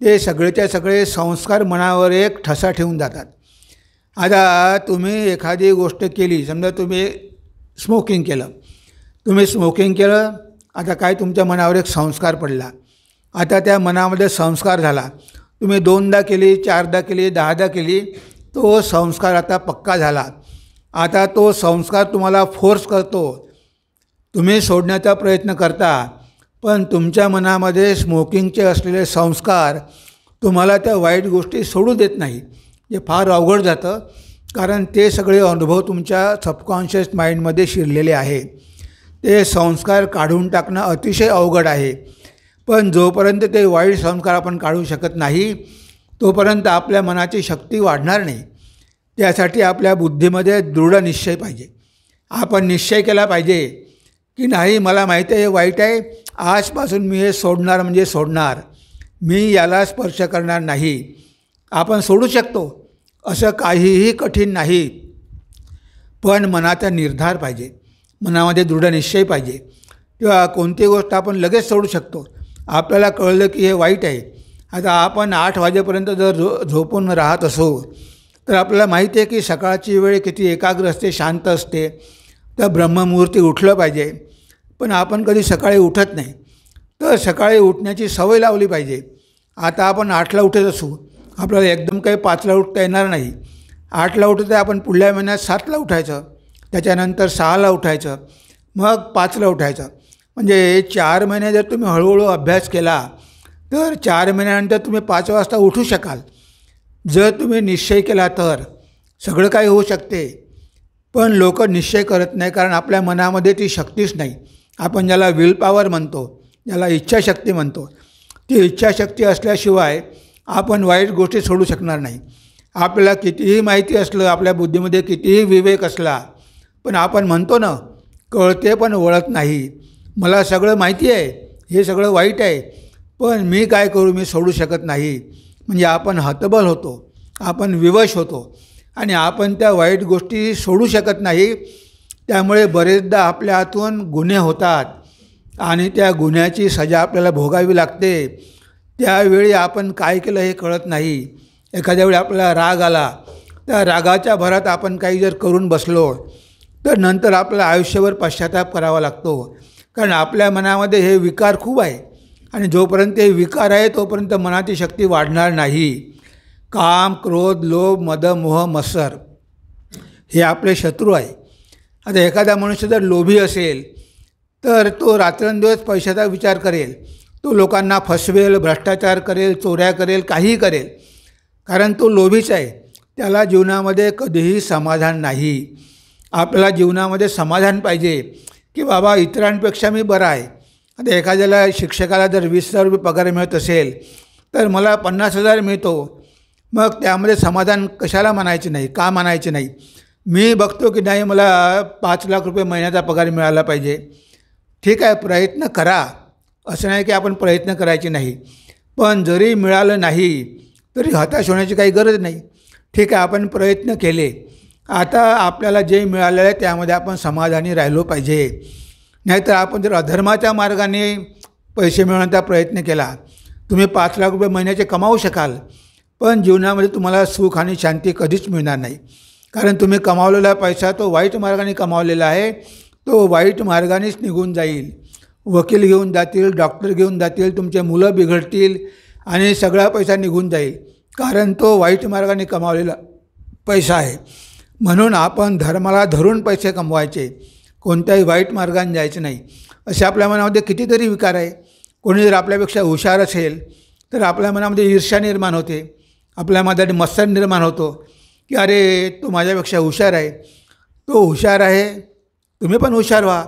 ते सगळेच्या सगळे संस्कार मनावर एक ठसा ठेवून जातात. आता तुम्ही एखादी गोष्ट केली, समजा तुम्ही स्मोकिंग केलं, आता काय तुमच्या मनावर एक संस्कार पडला. आता त्या मनामध्ये संस्कार झाला. तुम्ही 2दा केली, 4दा केली, 10दा केली, तो संस्कार आता पक्का झाला. आता तो संस्कार तुम्हाला फोर्स करतो तुम्ही सोडण्याचा प्रयत्न करता, पण तुमच्या मनामध्ये स्मोकिंगचे असलेले संस्कार तुम्हाला त्या वाईट गोष्टी सोडू देत नाही. हे फार अवघड जातं, कारण ते सगळे अनुभव तुमच्या सबकॉन्शियस माइंडमध्ये शिरलेले आहे. ते संस्कार काढून टाकणं अतिशय अवघड आहे. पण जोपर्यंत ते वाईट संस्कार आपण काढू शकत नाही, तोपर्यंत आपल्या मनाची शक्ती वाढणार नाही. त्यासाठी आपल्या बुद्धीमध्ये दृढ निश्चय पाहिजे. आपण निश्चय केला पाहिजे की नाही, मला माहिती आहे हे वाईट आहे, आजपासून मी हे सोडणार म्हणजे सोडणार, मी याला स्पर्श करणार नाही. आपण सोडू शकतो, असं काहीही कठीण नाही. पण मनाचा निर्धार पाहिजे, मनामध्ये दृढ निश्चय पाहिजे. किंवा कोणती गोष्ट आपण लगेच सोडू शकतो. आपल्याला कळलं की हे वाईट आहे. आता आपण 8 वाजेपर्यंत जर झोपून राहत असो, तर आपल्याला माहिती आहे की सकाळची वेळ किती एकाग्र असते, शांत असते, तर ब्रह्ममुहूर्ती उठलं पाहिजे. पण आपण कधी सकाळी उठत नाही. तर सकाळी उठण्याची सवय लावली पाहिजे. आता आपण 8ला उठत असू, आपल्याला एकदम काही 5ला उठता येणार नाही. 8ला उठत आहे, आपण पुढल्या महिन्यात 7ला उठायचं, त्याच्यानंतर 6ला उठायचं, मग 5ला उठायचं. म्हणजे 4 महिने जर तुम्ही हळूहळू अभ्यास केला, तर 4 महिन्यानंतर तुम्ही 5 वाजता उठू शकाल. जर तुम्ही निश्चय केला तर सगळं काही होऊ शकते. पण लोक निश्चय करत नाही, कारण आपल्या मनामध्ये ती शक्तीच नाही. आपण ज्याला विल पॉवर म्हणतो, ज्याला इच्छाशक्ती म्हणतो, ती इच्छाशक्ती असल्याशिवाय आपण वाईट गोष्टी सोडू शकणार नाही. आपल्याला कितीही माहिती असलं, आपल्या बुद्धीमध्ये कितीही विवेक असला, पण आपण म्हणतो ना, कळते पण वळत नाही. मला सगळं माहिती आहे, हे सगळं वाईट आहे, पण मी काय करू, मी सोडू शकत नाही. म्हणजे आपण हतबल होतो, आपण विवश होतो आणि आपण त्या वाईट गोष्टी सोडू शकत नाही. त्यामुळे बरेचदा आपल्या हातून गुन्हे होतात आणि त्या गुन्ह्याची सजा आपल्याला भोगावी लागते. त्यावेळी आपण काय केलं हे कळत नाही. एखाद्या वेळी आपल्याला राग आला, त्या रागाच्या भरात आपण काही जर करून बसलो, तर नंतर आपल्याला आयुष्यभर पश्चाताप करावा लागतो. कारण आपल्या मनामध्ये हे विकार खूप आहे आणि जोपर्यंत हे विकार आहे तोपर्यंत मनाची शक्ती वाढणार नाही. काम, क्रोध, लोभ, मद, मोह, मत्सर हे आपले शत्रू आहे. आता एखादा मनुष्य जर लोभी असेल, तर तो रात्रंदिवस पैशाचा विचार करेल, तो लोकांना फसवेल, भ्रष्टाचार करेल, चोऱ्या करेल, काहीही करेल, कारण तो लोभीच आहे. त्याला जीवनामध्ये कधीही समाधान नाही. आपल्याला जीवनामध्ये समाधान पाहिजे की बाबा इतरांपेक्षा मी बरा आहे. आता एखाद्याला शिक्षकाला जर 20,000 रुपये पगार मिळत असेल, तर मला 50,000 मिळतो, मग त्यामध्ये समाधान कशाला म्हणायचे नाही, का म्हणायचे नाही. मी बघतो की नाही, मला 5 लाख रुपये महिन्याचा पगार मिळाला पाहिजे. ठीक आहे, प्रयत्न करा, असं नाही की आपण प्रयत्न करायचे नाही. पण जरी मिळालं नाही तरी हताश होण्याची काही गरज नाही. ठीक आहे, आपण प्रयत्न केले, आता आपल्याला जे मिळालेलं आहे त्यामध्ये आपण समाधानी राहिलो पाहिजे. नाहीतर आपण जर अधर्माच्या मार्गाने पैसे मिळवण्याचा प्रयत्न केला, तुम्ही 5 लाख रुपये महिन्याचे कमावू शकाल, पण जीवनामध्ये तुम्हाला सुख आणि शांती कधीच मिळणार नाही. कारण तुम्ही कमावलेला पैसा तो वाईट मार्गाने कमावलेला आहे, तो वाईट मार्गानेच निघून जाईल. वकील घेऊन जातील, डॉक्टर घेऊन जातील, तुमचे मुलं बिघडतील आणि सगळा पैसा निघून जाईल, कारण तो वाईट मार्गाने कमावलेला पैसा आहे. म्हणून आपण धर्माला धरून पैसे कमवायचे, कोणत्याही वाईट मार्गाने जायचं नाही. असे आपल्या मनामध्ये कितीतरी विकार आहे. कोणी जर आपल्यापेक्षा हुशार असेल तर आपल्या मनामध्ये ईर्ष्या निर्माण होते, आपल्या मनात मत्सर निर्माण होतो की अरे तो माझ्यापेक्षा हुशार आहे, तो हुशार आहे, तुम्ही पण हुशार व्हा.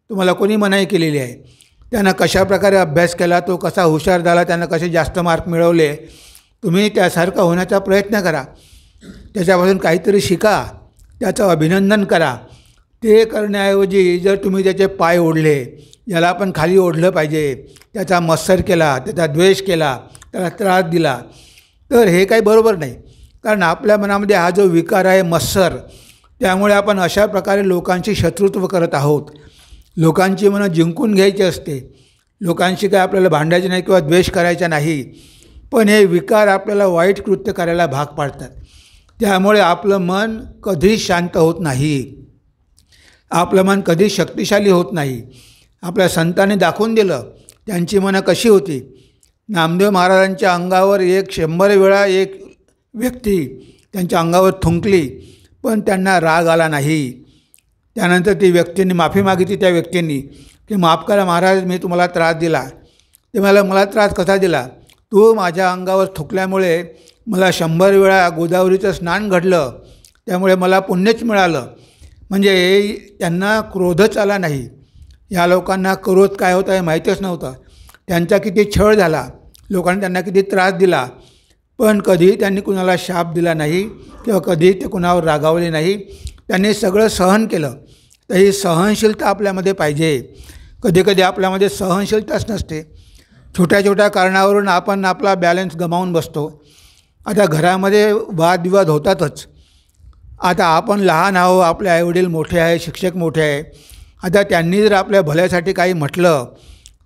तुम्हाला कोणी मनाई केलेली आहे. त्यानं कशाप्रकारे अभ्यास केला, तो कसा हुशार झाला, त्यानं कसे जास्त मार्क मिळवले, तुम्ही त्यासारखा होण्याचा प्रयत्न करा. त्याच्यापासून काहीतरी शिका, त्याचं अभिनंदन करा. ते करण्याऐवजी जर तुम्ही त्याचे पाय ओढले, याला आपण खाली ओढलं पाहिजे, त्याचा मत्सर केला, त्याचा द्वेष केला, त्याला त्रास दिला, तर हे काही बरोबर नाही. कारण आपल्या मनामध्ये हा जो विकार आहे मत्सर, त्यामुळे आपण अशा प्रकारे लोकांशी शत्रुत्व करत आहोत. लोकांची मनं जिंकून घ्यायची असते, लोकांशी काय आपल्याला भांडायचे नाही किंवा द्वेष करायचा नाही. पण हे विकार आपल्याला वाईट कृत्य करायला भाग पाडतात. त्यामुळे आपलं मन कधीच शांत होत नाही, आपलं मन कधीच शक्तिशाली होत नाही. आपल्या संतांनी दाखवून दिलं त्यांची मनं कशी होती. नामदेव महाराजांच्या अंगावर 100 वेळा एक व्यक्ती त्यांच्या अंगावर थुंकली, पण त्यांना राग आला नाही. त्यानंतर ती व्यक्तींनी माफी मागितली त्या व्यक्तींनी की माफ करा महाराज, मी तुम्हाला त्रास दिला. ते मला त्रास कसा दिला? तू माझ्या अंगावर थुकल्यामुळे मला 100 वेळा गोदावरीचं स्नान घडलं, त्यामुळे मला पुण्यच मिळालं. म्हणजे त्यांना क्रोधच आला नाही. या लोकांना क्रोध काय होता हे माहीतच नव्हतं. त्यांचा किती छळ झाला, लोकांनी त्यांना किती त्रास दिला, पण कधीही त्यांनी कुणाला शाप दिला नाही किंवा कधीही ते कुणावर रागावले नाही. त्यांनी सगळं सहन केलं. तर ही सहनशीलता आपल्यामध्ये पाहिजे. कधीकधी आपल्यामध्ये सहनशीलताच नसते. छोट्या छोट्या कारणावरून आपण आपला बॅलन्स गमावून बसतो. आता घरामध्ये वादविवाद होतातच. आता आपण लहान आहो, आपले आईवडील मोठे आहे, शिक्षक मोठे आहे. आता त्यांनी जर आपल्या भल्यासाठी काही म्हटलं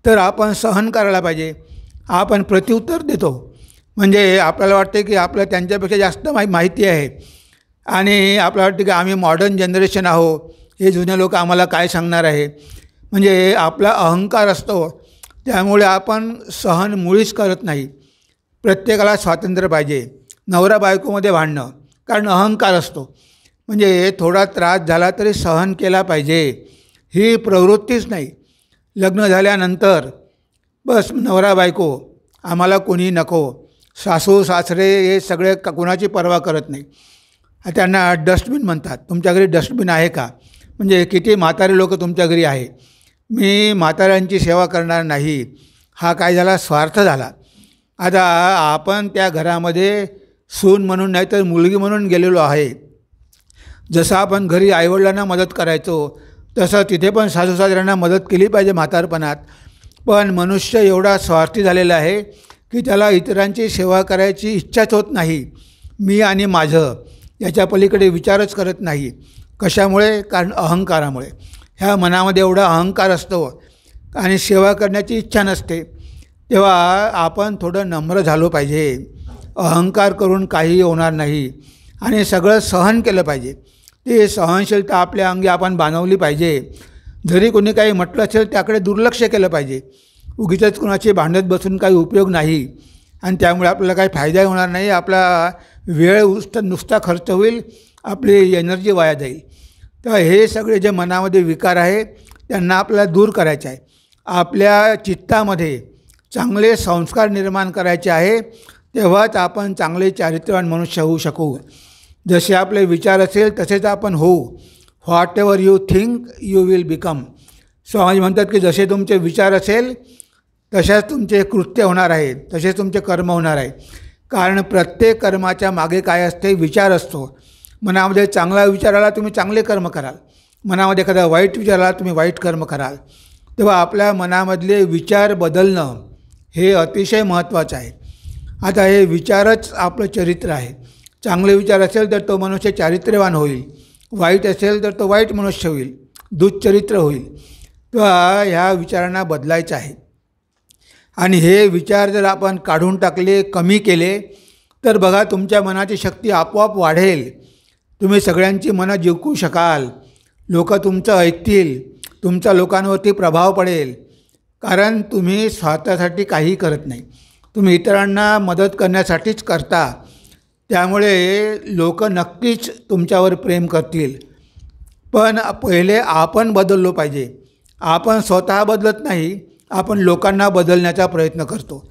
तर आपण सहन करायला पाहिजे. आपण प्रत्युत्तर देतो. म्हणजे आपल्याला वाटते की आपल्याला त्यांच्यापेक्षा जास्त माहिती आहे आणि आपल्याला वाटतं की आम्ही मॉडर्न जनरेशन आहो, हे जुने लोक आम्हाला काय सांगणार आहे. म्हणजे आपला अहंकार असतो, त्यामुळे आपण सहन मुळीच करत नाही. प्रत्येकाला स्वातंत्र्य पाहिजे. नवरा बायकोमध्ये भांडणं, कारण अहंकार असतो. म्हणजे थोडा त्रास झाला तरी सहन केला पाहिजे, ही प्रवृत्तीच नाही. लग्न झाल्यानंतर बस नवरा बायको, आम्हाला कोणी नको, सासू सासरे हे सगळे कोणाची पर्वा करत नाही. त्यांना डस्टबिन म्हणतात. तुमच्या घरी डस्टबिन आहे का? म्हणजे किती म्हातारे लोक तुमच्या घरी आहे. मी म्हाताऱ्यांची सेवा करणार नाही, हा काय झाला? स्वार्थ झाला. आता आपण त्या घरामध्ये सून म्हणून नाही तर मुलगी म्हणून गेलेलो आहे. जसं आपण घरी आईवडिलांना मदत करायचो तसं तिथे पण सासू सासऱ्यांना मदत केली पाहिजे म्हातारपणात. पण मनुष्य एवढा स्वार्थी झालेला आहे की त्याला इतरांची सेवा करायची इच्छाच होत नाही. मी आणि माझं याच्या पलीकडे विचारच करत नाही. कशामुळे? कारण अहंकारामुळे. ह्या मनामध्ये एवढा अहंकार असतो आणि सेवा करण्याची इच्छा नसते. तेव्हा आपण थोडं नम्र झालो पाहिजे. अहंकार करून काही होणार नाही आणि सगळं सहन केलं पाहिजे. ते सहनशीलता आपल्या अंगी आपण बांधवली पाहिजे. जरी कोणी काही म्हटलं असेल त्याकडे दुर्लक्ष केलं पाहिजे. उगीचच कुणाची भांडत बसून काही उपयोग नाही आणि त्यामुळे आपल्याला काही फायदाही होणार नाही. आपला वेळ नुसता खर्च होईल, आपली एनर्जी वाया जाईल. तर हे सगळे जे मनामध्ये विकार आहे त्यांना आपल्याला दूर करायचे आहे. आपल्या चित्तामध्ये चांगले संस्कार निर्माण करायचे आहे, तेव्हाच आपण चांगले चारित्र्यवान मनुष्य होऊ शकू. जसे आपले विचार असेल तसेच आपण होऊ. Whatever you think you will become. Swami म्हणतात की जसे तुमचे विचार असेल तशाच तुमचे कृत्य होणार आहे, तसेच तुमचे कर्म होणार आहे. कारण प्रत्येक कर्माच्या मागे काय असते? विचार असतो. मनामध्ये चांगला विचार आला तुम्ही चांगले कर्म कराल, मनामध्ये एखादा वाईट विचार आला तुम्ही वाईट कर्म कराल. तेव्हा आपल्या मनामधले विचार बदलणं हे अतिशय महत्त्वाचं आहे. आता हे विचारच आपलं चरित्र आहे. चांगले विचार असेल तर तो मनुष्य चारित्र्यवान होईल, वाईट असेल तर तो वाईट मनुष्य होईल, दुष्चरित्र होईल. तेव्हा ह्या विचारांना बदलायचं आहे. आणि हे विचार जर आपण काढून टाकले, कमी केले, तर बघा तुमच्या मनाची शक्ती आपोआप वाढेल. तुम्ही सगळ्यांची मनं जिंकू शकाल. लोक तुमचं ऐकतील, तुमचा लोकांवरती प्रभाव पडेल. कारण तुम्ही स्वतःसाठी काही करत नाही, तुम्ही इतरांना मदत करण्यासाठीच करता. त्यामुळे लोक नक्कीच तुमच्यावर प्रेम करतील. पण पहिले आपण बदललो पाहिजे. आपण स्वतः बदलत नाही, आपण लोकांना बदलण्याचा प्रयत्न करतो.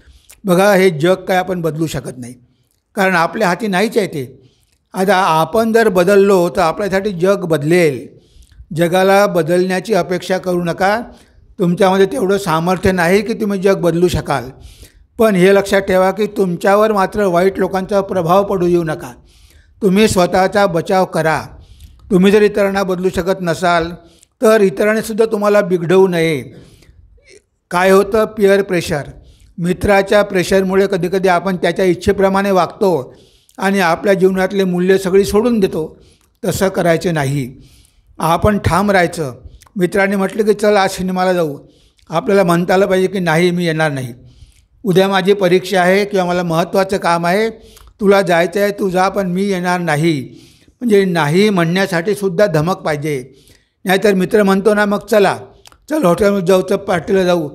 बघा हे जग काय आपण बदलू शकत नाही, कारण आपल्या हाती नाहीच आहे ते. आता आपण जर बदललो तर आपल्यासाठी जग बदलेल. जगाला बदलण्याची अपेक्षा करू नका. तुमच्यामध्ये तेवढं सामर्थ्य नाही की तुम्ही जग बदलू शकाल. पण हे लक्षात ठेवा की तुमच्यावर मात्र वाईट लोकांचा प्रभाव पडू देऊ नका. तुम्ही स्वतःचा बचाव करा. तुम्ही जर इतरांना बदलू शकत नसाल तर इतरांनीसुद्धा तुम्हाला बिघडवू नये. काय होतं? Peer pressure. मित्राच्या प्रेशरमुळे कधीकधी आपण त्याच्या इच्छेप्रमाणे वागतो आणि आपल्या जीवनातले मूल्य सगळी सोडून देतो. तसं करायचं नाही. आपण ठाम राहायचं. मित्रांनी म्हटलं की चल आज सिनेमाला जाऊ, आपल्याला म्हणता आलं पाहिजे की नाही मी येणार नाही, उद्या माझी परीक्षा आहे किंवा मला महत्त्वाचं काम आहे, तुला जायचं आहे तू जा पण मी येणार नाही. म्हणजे नाही म्हणण्यासाठी सुद्धा धमक पाहिजे. नाहीतर मित्र म्हणतो ना मग चल हॉटेलमध्ये जाऊ, चल पार्टीला जाऊ.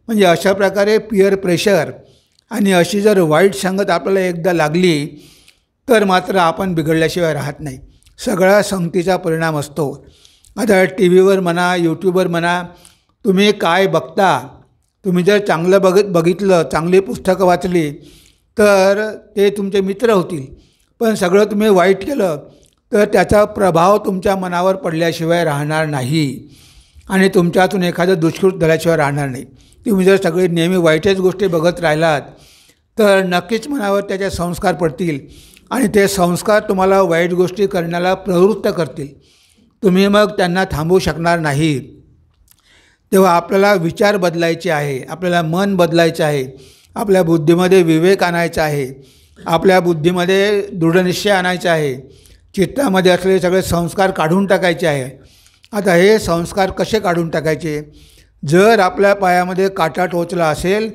म्हणजे अशा प्रकारे पिअर प्रेशर आणि अशी जर वाईट संगत आपल्याला एकदा लागली तर मात्र आपण बिघडल्याशिवाय राहत नाही. सगळा संगतीचा परिणाम असतो. आता टी व्हीवर म्हणा, यूट्यूबवर म्हणा, तुम्ही काय बघता, तुम्ही जर चांगलं बघितलं, चांगली पुस्तकं वाचली तर ते तुमचे मित्र होतील. पण सगळं तुम्ही वाईट केलं तर त्याचा प्रभाव तुमच्या मनावर पडल्याशिवाय राहणार नाही आणि तुमच्यातून एखादं दुष्कृत झाल्याशिवाय राहणार नाही. तुम्ही जर सगळे नेहमी वाईटच गोष्टी बघत राहिलात तर नक्कीच मनावर त्याचे संस्कार पडतील आणि ते संस्कार तुम्हाला वाईट गोष्टी करण्याला प्रवृत्त करतील. तुम्ही मग त्यांना थांबवू शकणार नाही. तेव्हा आपल्याला विचार बदलायचे आहे, आपल्याला मन बदलायचं आहे, आपल्या बुद्धीमध्ये विवेक आणायचा आहे, आपल्या बुद्धीमध्ये दृढनिश्चय आणायचा आहे, चित्तामध्ये असलेले सगळे संस्कार काढून टाकायचे आहे. आता हे संस्कार कसे काढून टाकायचे? जर आपल्या पायामध्ये काटा टोचला असेल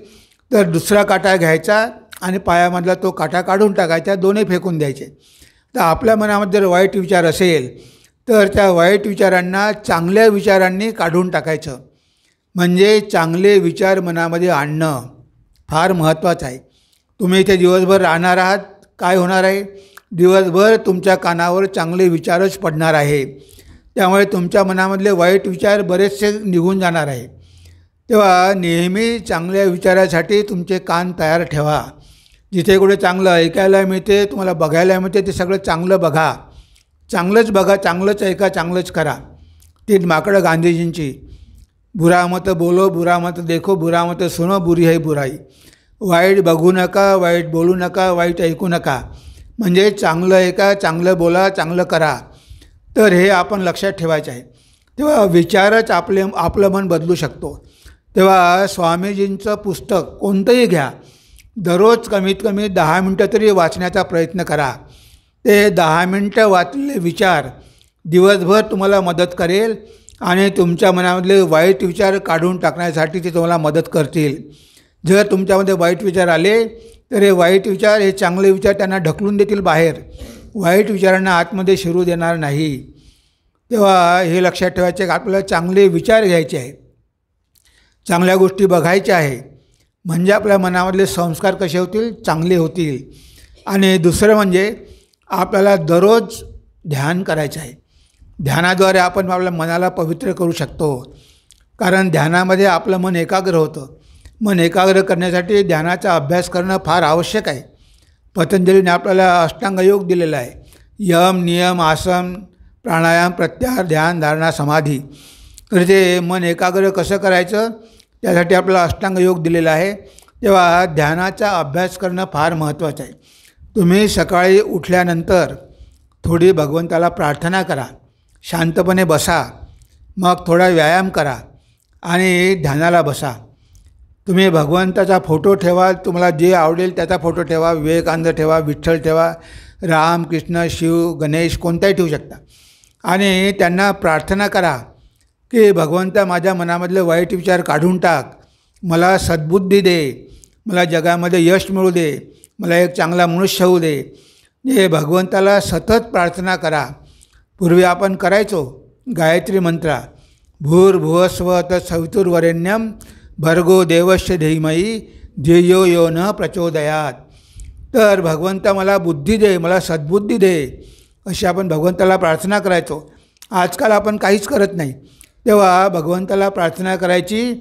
तर दुसरा काटा घ्यायचा आणि पायामधला तो काटा काढून टाकायचा, दोन्ही फेकून द्यायचे. तर आपल्या मनामध्ये जर वाईट विचार असेल तर त्या वाईट विचारांना चांगल्या विचारांनी काढून टाकायचं. म्हणजे चांगले विचार मनामध्ये आणणं फार महत्त्वाचं आहे. तुम्ही इथे दिवसभर राहणार आहात, काय होणार आहे? दिवसभर तुमच्या कानावर चांगले विचारच पडणार आहे. त्यामुळे तुमच्या मनामधले वाईट विचार बरेचसे निघून जाणार आहे. तेव्हा नेहमी चांगल्या विचारासाठी तुमचे कान तयार ठेवा. जिथे कुठे चांगलं ऐकायला मिळते, तुम्हाला बघायला मिळते, ते सगळं चांगलं बघा, चांगलंच बघा, चांगलंच ऐका, चांगलंच करा. ती माकडं गांधीजींची, बुरा मत बोलो, बुरा मत देखो, बुरा मत सुनो, बुरी है बुराई. वाईट बघू नका, वाईट बोलू नका, वाईट ऐकू नका. म्हणजे चांगलं ऐका, चांगलं बोला, चांगलं करा. तर हे आपण लक्षात ठेवायचं आहे. तेव्हा विचारच आपलं मन बदलू शकतो. तेव्हा स्वामीजींचं पुस्तक कोणतंही घ्या, दररोज कमीत कमी 10 मिनटं तरी वाचण्याचा प्रयत्न करा. ते 10 मिनटं वाचलेले विचार दिवसभर तुम्हाला मदत करेल आणि तुमच्या मनामधले वाईट विचार काढून टाकण्यासाठी ते तुम्हाला मदत करतील. जर तुमच्यामध्ये वाईट विचार आले तर हे वाईट विचार, हे चांगले विचार त्यांना ढकलून देतील बाहेर, वाईट विचारांना आतमध्ये शिरू देणार नाही. तेव्हा हे लक्षात ठेवायचे की आपल्याला चांगले विचार घ्यायचे आहे, चांगल्या गोष्टी बघायच्या आहे. म्हणजे आपल्या मनामधले संस्कार कसे होतील? चांगले होतील. आणि दुसरं म्हणजे आपल्याला दररोज ध्यान करायचं आहे. ध्यानाद्वारे आपण आपल्या मनाला पवित्र करू शकतो. कारण ध्यानामध्ये आपलं मन एकाग्र होतं. मन एकाग्र करण्यासाठी ध्यानाचा अभ्यास करणं फार आवश्यक आहे. पतंजलीने आपल्याला अष्टांगयोग दिलेला आहे. यम, नियम, आसन, प्राणायाम, प्रत्याहार, ध्यान, धारणा, समाधी. तर ते मन एकाग्र कसं करायचं त्यासाठी आपल्याला अष्टांगयोग दिलेला आहे. तेव्हा ध्यानाचा अभ्यास करणं फार महत्त्वाचं आहे. तुम्ही सकाळी उठल्यानंतर थोडी भगवंताला प्रार्थना करा, शांतपणे बसा, मग थोडा व्यायाम करा आणि ध्यानाला बसा. तुम्ही भगवंताचा फोटो ठेवा, तुम्हाला जे आवडेल त्याचा फोटो ठेवा, विवेकानंद ठेवा, विठ्ठल ठेवा, राम, कृष्ण, शिव, गणेश कोणताही ठेवू शकता आणि त्यांना प्रार्थना करा की भगवंता माझ्या मनामधले वाईट विचार काढून टाक, मला सद्बुद्धी दे, मला जगामध्ये यश मिळू दे, मला एक चांगला मनुष्य होऊ दे. हे भगवंताला सतत प्रार्थना करा. पूर्वी आपण करायचो गायत्री मंत्र, भूर्भुवस्व तत्सवितुर्वरेण्यम भर्गो देवस्य धीमहि धियो यो न प्रचोदयात. तर भगवंता मला बुद्धी दे, मला सद्बुद्धी दे, अशी आपण भगवंताला प्रार्थना करायचो. आजकाल आपण काहीच करत नाही. तेव्हा भगवंताला प्रार्थना करायची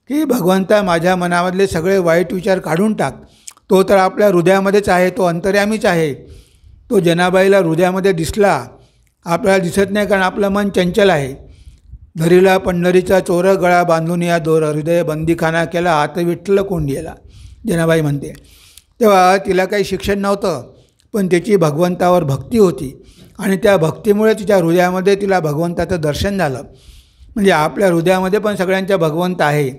की भगवंता माझ्या मनामधले सगळे वाईट विचार काढून टाक. तो तर आपल्या हृदयामध्येच आहे, तो अंतर्यामीच आहे. तो जनाबाईला हृदयामध्ये दिसला, आपल्याला दिसत नाही कारण आपलं मन चंचल आहे. धरीला पंढरीचा चोर गळा बांधून या दोर, हृदय बंदीखाना केला आत विठ्ठल कोंडीला, जनाबाई म्हणते. तेव्हा तिला काही शिक्षण नव्हतं, पण त्याची भगवंतावर भक्ती होती आणि त्या भक्तीमुळे तिच्या हृदयामध्ये तिला भगवंताचं दर्शन झालं. म्हणजे आपल्या हृदयामध्ये पण सगळ्यांच्या भगवंत आहे.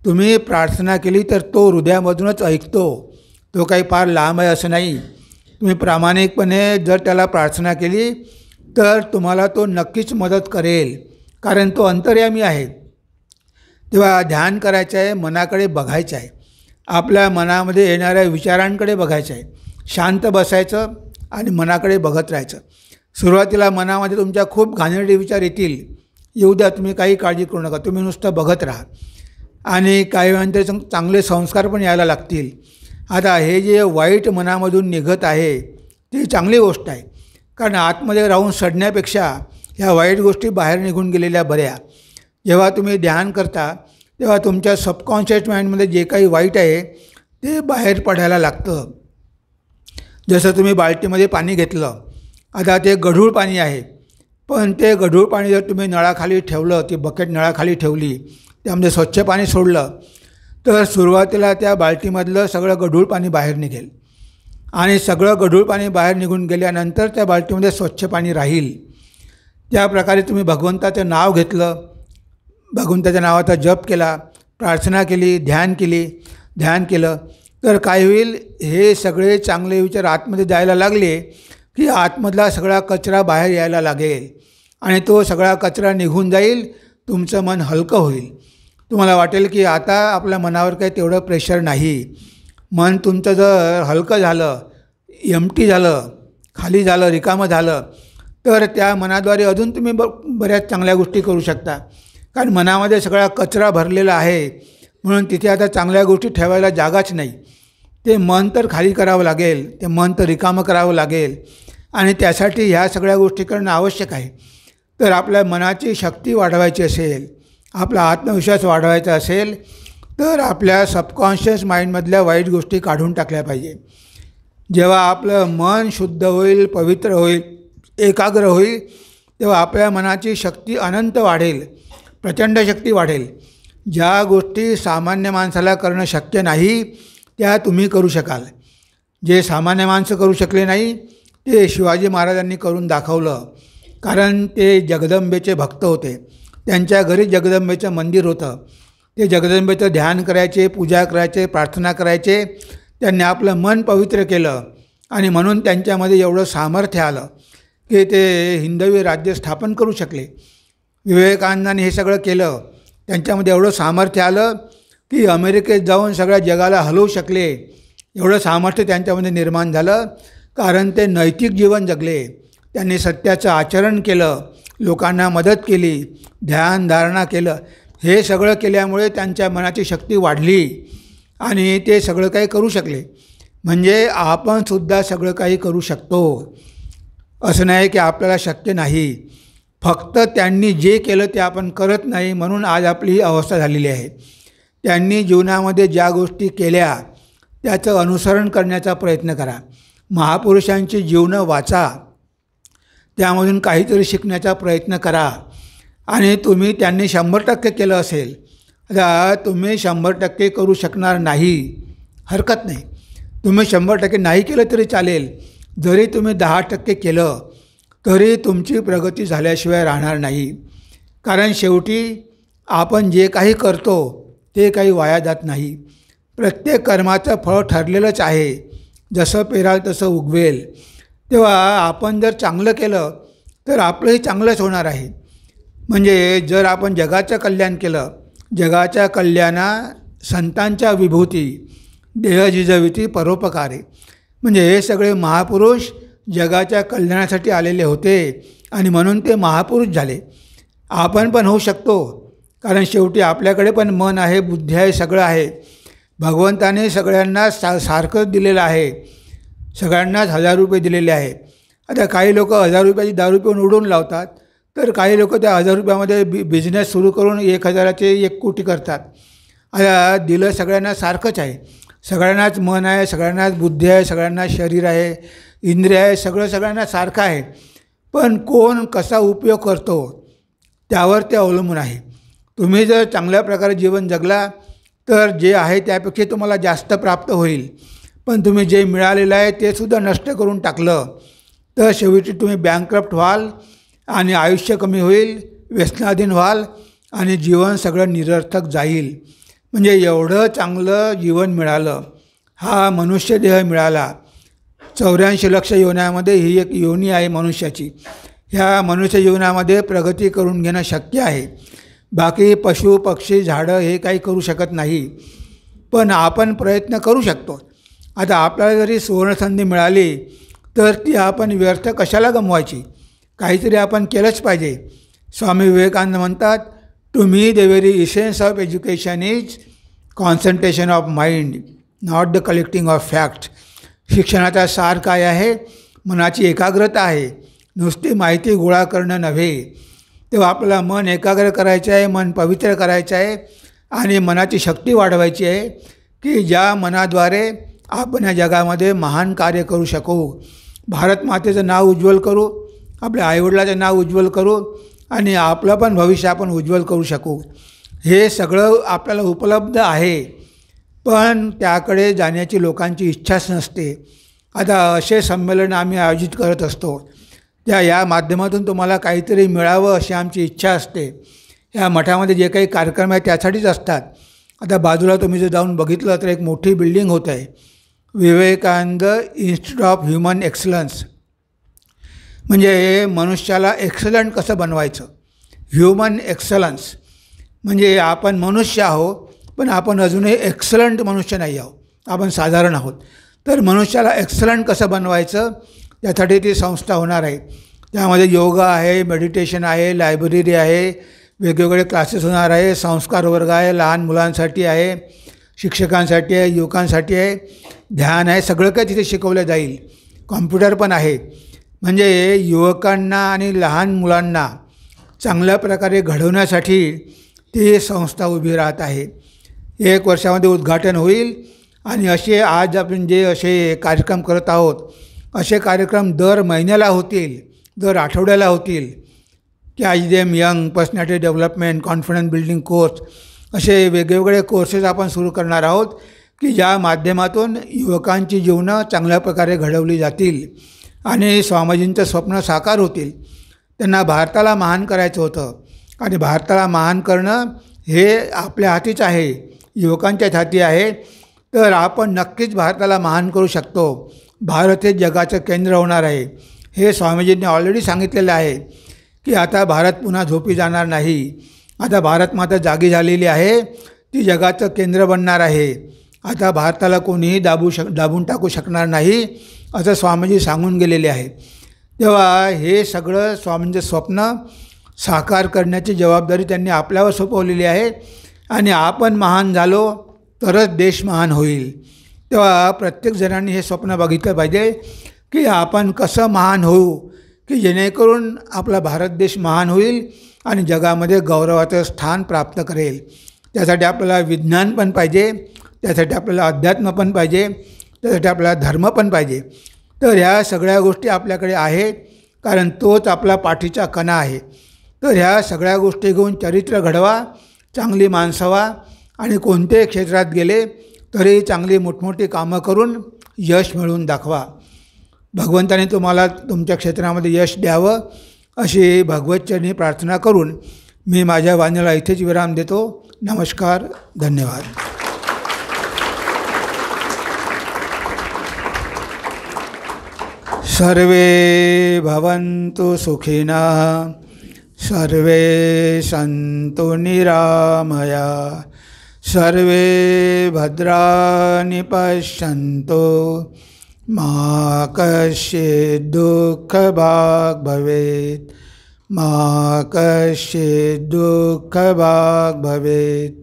तुम्ही प्रार्थना केली तर तो हृदयामधूनच ऐकतो. तो काही फार लांब आहे असं नाही. तुम्ही प्रामाणिकपणे जर त्याला प्रार्थना केली तर तुम्हाला तो नक्कीच मदत करेल, कारण तो अंतर्यामी आहे. तेव्हा ध्यान करायचं आहे, मनाकडे बघायचं आहे, आपल्या मनामध्ये येणाऱ्या विचारांकडे बघायचं आहे. शांत बसायचं आणि मनाकडे बघत राहायचं. सुरुवातीला मनामध्ये तुमच्या खूप घाणेरडे विचार येतील, येऊ द्या, तुम्ही काही काळजी करू नका, तुम्ही नुसतं बघत राहा आणि काही वेळानंतर चांगले संस्कार पण यायला लागतील. आता हे जे वाईट मनामधून निघत आहे ती चांगली गोष्ट आहे, कारण आतमध्ये राहून सडण्यापेक्षा ह्या वाईट गोष्टी बाहेर निघून गेलेल्या बऱ्या. जेव्हा तुम्ही ध्यान करता तेव्हा तुमच्या सबकॉन्शियस माइंडमध्ये जे काही वाईट आहे ते बाहेर पडायला लागतं. जसं तुम्ही बाल्टीमध्ये पाणी घेतलं, आता ते गढूळ पाणी आहे, पण ते गढूळ पाणी जर तुम्ही नळाखाली ठेवलं, ती बकेट नळाखाली ठेवली, त्यामध्ये स्वच्छ पाणी सोडलं, तर सुरुवातीला त्या बाल्टीमधलं सगळं गढूळ पाणी बाहेर निघेल आणि सगळं गढूळ पाणी बाहेर निघून गेल्यानंतर त्या बाल्टीमध्ये स्वच्छ पाणी राहील. त्याप्रकारे तुम्ही भगवंताचं नाव घेतलं, भगवंताच्या नावाचा जप केला, प्रार्थना केली, ध्यान केलं, तर काय होईल, हे सगळे चांगले विचार आतमध्ये जायला लागले की आतमधला सगळा कचरा बाहेर यायला लागेल आणि तो सगळा कचरा निघून जाईल. तुमचं मन हलकं होईल. तुम्हाला वाटेल की आता आपल्या मनावर काही तेवढं प्रेशर नाही. मन तुमचं जर हलकं झालं, एम्प्टी झालं, खाली झालं, रिकामं झालं, तर त्या मनाद्वारे अजून तुम्ही बऱ्याच चांगल्या गोष्टी करू शकता. कारण मनामध्ये सगळा कचरा भरलेला आहे, म्हणून तिथे आता चांगल्या गोष्टी ठेवायला जागाच नाही. ते मन तर खाली करावं लागेल, ते मन तर रिकामं करावं लागेल आणि त्यासाठी ह्या सगळ्या गोष्टी करणं आवश्यक आहे. तर आपल्या मनाची शक्ती वाढवायची असेल, आपला आत्मविश्वास वाढवायचा असेल, तर आपल्या सबकॉन्शियस माइंडमधल्या वाईट गोष्टी काढून टाकल्या पाहिजे. जेव्हा आपलं मन शुद्ध होईल, पवित्र होईल, एकाग्र होईल, तेव्हा आपल्या मनाची शक्ती अनंत वाढेल, प्रचंड शक्ती वाढेल. ज्या गोष्टी सामान्य माणसाला करणं शक्य नाही त्या तुम्ही करू शकाल. जे सामान्य माणसं करू शकले नाही ते शिवाजी महाराजांनी करून दाखवलं. कारण ते जगदंबेचे भक्त होते, त्यांच्या घरी जगदंबेचं मंदिर होतं. ते जगदंबेचं ध्यान करायचे, पूजा करायचे, प्रार्थना करायचे. त्यांनी आपलं मन पवित्र केलं आणि म्हणून त्यांच्यामध्ये एवढं सामर्थ्य आलं की ते हिंदवी राज्य स्थापन करू शकले. विवेकानंदांनी हे सगळं केलं, त्यांच्यामध्ये एवढं सामर्थ्य आलं की अमेरिकेत जाऊन सगळ्या जगाला हलवू शकले. एवढं सामर्थ्य त्यांच्यामध्ये निर्माण झालं कारण ते नैतिक जीवन जगले. त्यांनी सत्याचं आचरण केलं, लोकांना मदत केली, ध्यान धारणा केलं. हे सगळं केल्यामुळे त्यांच्या मनाची शक्ती वाढली आणि ते सगळं काही करू शकले. म्हणजे आपणसुद्धा सगळं काही करू शकतो. असं नाही की आपल्याला शक्य नाही, फक्त त्यांनी जे केलं ते आपण करत नाही, म्हणून आज आपली ही अवस्था झालेली आहे. त्यांनी जीवनामध्ये ज्या गोष्टी केल्या त्याचं अनुसरण करण्याचा प्रयत्न करा. महापुरुषांची जीवनं वाचा, त्यामधून काहीतरी शिकण्याचा प्रयत्न करा. आणि तुम्ही त्यांनी 100% केलं असेल, आता तुम्ही 100% करू शकणार नाही, हरकत नाही. तुम्ही 100% नाही केलं तरी चालेल. जरी तुम्ही 10% केलं तरी तुमची प्रगती झाल्याशिवाय राहणार नाही. कारण शेवटी आपण जे काही करतो ते काही वाया जात नाही. प्रत्येक कर्माचं फळ ठरलेलंच आहे. जसं पेराल तसं उगवेल. तेव्हा आपण जर चांगलं केलं तर आपलंही चांगलंच होणार आहे. म्हणजे जर आपण जगाचं कल्याण केलं, जगाच्या कल्याणा संतांच्या विभूती देह जिजविती परोपकारे, म्हणजे हे सगळे महापुरुष जगाच्या कल्याणासाठी आलेले होते आणि म्हणून ते महापुरुष झाले. आपण पण होऊ शकतो, कारण शेवटी आपल्याकडे पण मन आहे, बुद्धी आहे, सगळं आहे. भगवंताने सगळ्यांना सारखंच दिलेलं आहे, सगळ्यांनाच 1000 रुपये दिलेले आहे. आता काही लोक 1000 रुपयाची दारू पिऊन उडवून लावतात, तर काही लोक त्या 1000 रुपयामध्ये बिझनेस सुरू करून 1000चे 1 कोटी करतात. आता दिलं सगळ्यांना सारखंच आहे. सगळ्यांनाच मन आहे, सगळ्यांनाच बुद्धी आहे, सगळ्यांना शरीर आहे, इंद्रिय आहे, सगळं सगळ्यांना सारखं आहे. पण कोण कसा उपयोग करतो त्यावर ते अवलंबून आहे. तुम्ही जर चांगल्या प्रकारे जीवन जगला तर जे आहे त्यापेक्षा तुम्हाला जास्त प्राप्त होईल. पण तुम्ही जे मिळालेलं आहे ते सुद्धा नष्ट करून टाकलं तर शेवटी तुम्ही बँकक्रप्ट व्हाल आणि आयुष्य कमी होईल, व्यसनाधीन व्हाल आणि जीवन सगळं निरर्थक जाईल. म्हणजे एवढं चांगलं जीवन मिळालं, हा मनुष्य देह मिळाला. 84 लक्ष योन्यामध्ये ही एक योनी आहे मनुष्याची. ह्या मनुष्य जीवनामध्ये प्रगती करून घेणं शक्य आहे. बाकी पशु पक्षी झाडं हे काही करू शकत नाही, पण आपण प्रयत्न करू शकतो. आता आपल्याला जरी सुवर्णसंधी मिळाली तर ती आपण व्यर्थ कशाला गमवायची? काहीतरी आपण केलंच पाहिजे. स्वामी विवेकानंद म्हणतात, to me the very essence of education is concentration of mind, not the collecting of fact. शिक्षणाचा सार काय आहे? मनाची एकाग्रता आहे, नुसती माहिती गोळा करणं नव्हे, तेव्हा आपल्याला मन एकाग्र करायचं आहे, मन पवित्र करायचं आहे आणि मनाची शक्ती वाढवायची आहे की ज्या मनाद्वारे आपण या जगामध्ये महान कार्य करू शकू, भारत मातेचं नाव उज्ज्वल करू, आपल्या आईवडिलाचं नाव उज्ज्वल करू आणि आपलं पण भविष्य आपण उज्ज्वल करू शकू. हे सगळं आपल्याला उपलब्ध आहे, पण त्याकडे जाण्याची लोकांची इच्छाच नसते. आता असे संमेलन आम्ही आयोजित करत असतो, या माध्यमातून तुम्हाला काहीतरी मिळावं अशी आमची इच्छा असते. या मठामध्ये जे काही कार्यक्रम आहेत त्यासाठीच असतात. आता बाजूला तुम्ही जर जाऊन बघितलं तर एक मोठी बिल्डिंग होत आहे, Vivekananda institute of human excellence. म्हणजे मनुष्याला एक्सलंट कसं बनवायचं, ह्युमन एक्सलन्स. म्हणजे आपण मनुष्य आहोत, पण आपण अजूनही एक्सलंट मनुष्य नाही आहोत, आपण साधारण आहोत. तर मनुष्याला एक्सलंट कसं बनवायचं त्यासाठी ती संस्था होणार आहे. त्यामध्ये योगा आहे, मेडिटेशन आहे, लायब्ररी आहे, वेगवेगळे क्लासेस होणार आहे, संस्कार वर्ग आहे, लहान मुलांसाठी आहे, शिक्षकांसाठी आहे, युवकांसाठी आहे, ध्यान आहे, सगळं काही तिथे शिकवलं जाईल. कॉम्प्युटर पण आहे. म्हणजे युवकांना आणि लहान मुलांना चांगल्या प्रकारे घडवण्यासाठी ती संस्था उभी राहत आहे. 1 वर्षामध्ये उद्घाटन होईल आणि असे आज आपण जे असे कार्यक्रम करत आहोत असे कार्यक्रम दर महिन्याला होतील, दर आठवड्याला होतील. की IGM young personality development, confidence building course असे वेगवेगळे कोर्सेस आपण सुरू करणार आहोत की ज्या माध्यमातून युवकांची जीवनं चांगल्या प्रकारे घडवली जातील आणि स्वामीजींचं स्वप्न साकार होतील. त्यांना भारताला महान करायचं होतं आणि भारताला महान करणं हे आपल्या हातीच आहे, युवकांच्याच हाती आहे. तर आपण नक्कीच भारताला महान करू शकतो. भारत हे जगाचं केंद्र होणार आहे. हे स्वामीजींनी ऑलरेडी सांगितलेलं आहे की आता भारत पुन्हा झोपी जाणार नाही. आता भारत माता जागी झालेली आहे, ती जगाचं केंद्र बनणार आहे. आता भारताला कोणीही दाबून टाकू शकणार नाही असं स्वामीजी सांगून गेलेले आहे. तेव्हा हे सगळं स्वामींचं स्वप्न साकार करण्याची जबाबदारी त्यांनी आपल्यावर सोपवलेली आहे आणि आपण महान झालो तरच देश महान होईल. तेव्हा प्रत्येकजणांनी हे स्वप्न बघितलं पाहिजे की आपण कसं महान होऊ की जेणेकरून आपला भारत देश महान होईल आणि जगामध्ये गौरवाचं स्थान प्राप्त करेल. त्यासाठी आपल्याला विज्ञान पण पाहिजे, त्यासाठी आपल्याला अध्यात्म पण पाहिजे, त्यासाठी आपल्याला धर्म पण पाहिजे. तर ह्या सगळ्या गोष्टी आपल्याकडे आहेत, कारण तोच आपला पाठीचा कणा आहे. तर ह्या सगळ्या गोष्टी घेऊन चरित्र घडवा, चांगली माणसं व्हा आणि कोणत्याही क्षेत्रात गेले तरी चांगली मोठमोठी कामं करून यश मिळवून दाखवा. भगवंताने तुम्हाला तुमच्या क्षेत्रामध्ये यश द्यावं अशी भगवतचरणी प्रार्थना करून मी माझ्या वाणीला इथेच विराम देतो. नमस्कार, धन्यवाद. सर्वे भवन्तु सुखिनः, सर्वे सन्तु निरामया, सर्वे भद्राणि पश्यन्तु, मा कश्चित् दुःखभाग् भवेत्, मा कश्चित् दुःखभाग् भवेत्.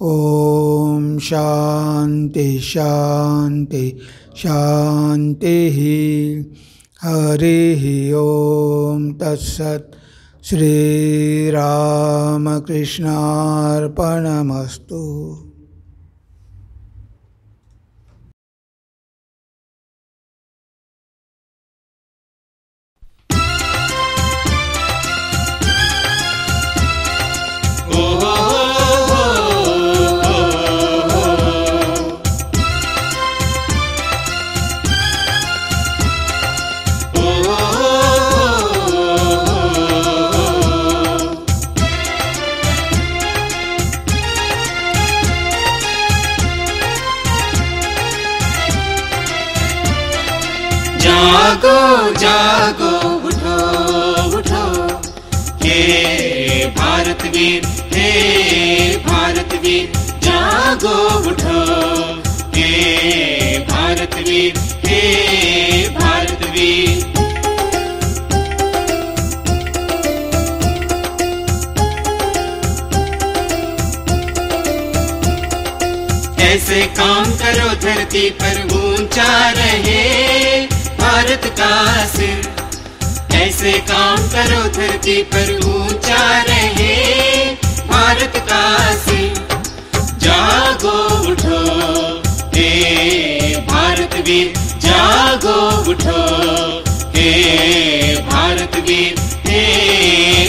ओम शांति शांति शांतिः. हरिः ओम तत्सत्. श्रीरामकृष्णार्पणमस्तु. जागो जागो उठो उठो, हे भारतवीर हे भारतवीर. जागो उठो, हे भारतवीर हे भारतवीर. ऐसे काम करो धरती पर ऊंचा रहे भारत का सिर. ऐसे काम करो धरती पर ऊंचा रहे भारत का सिर। जागो उठो हे भारत वीर, जागो उठो हे भारत वीर, हे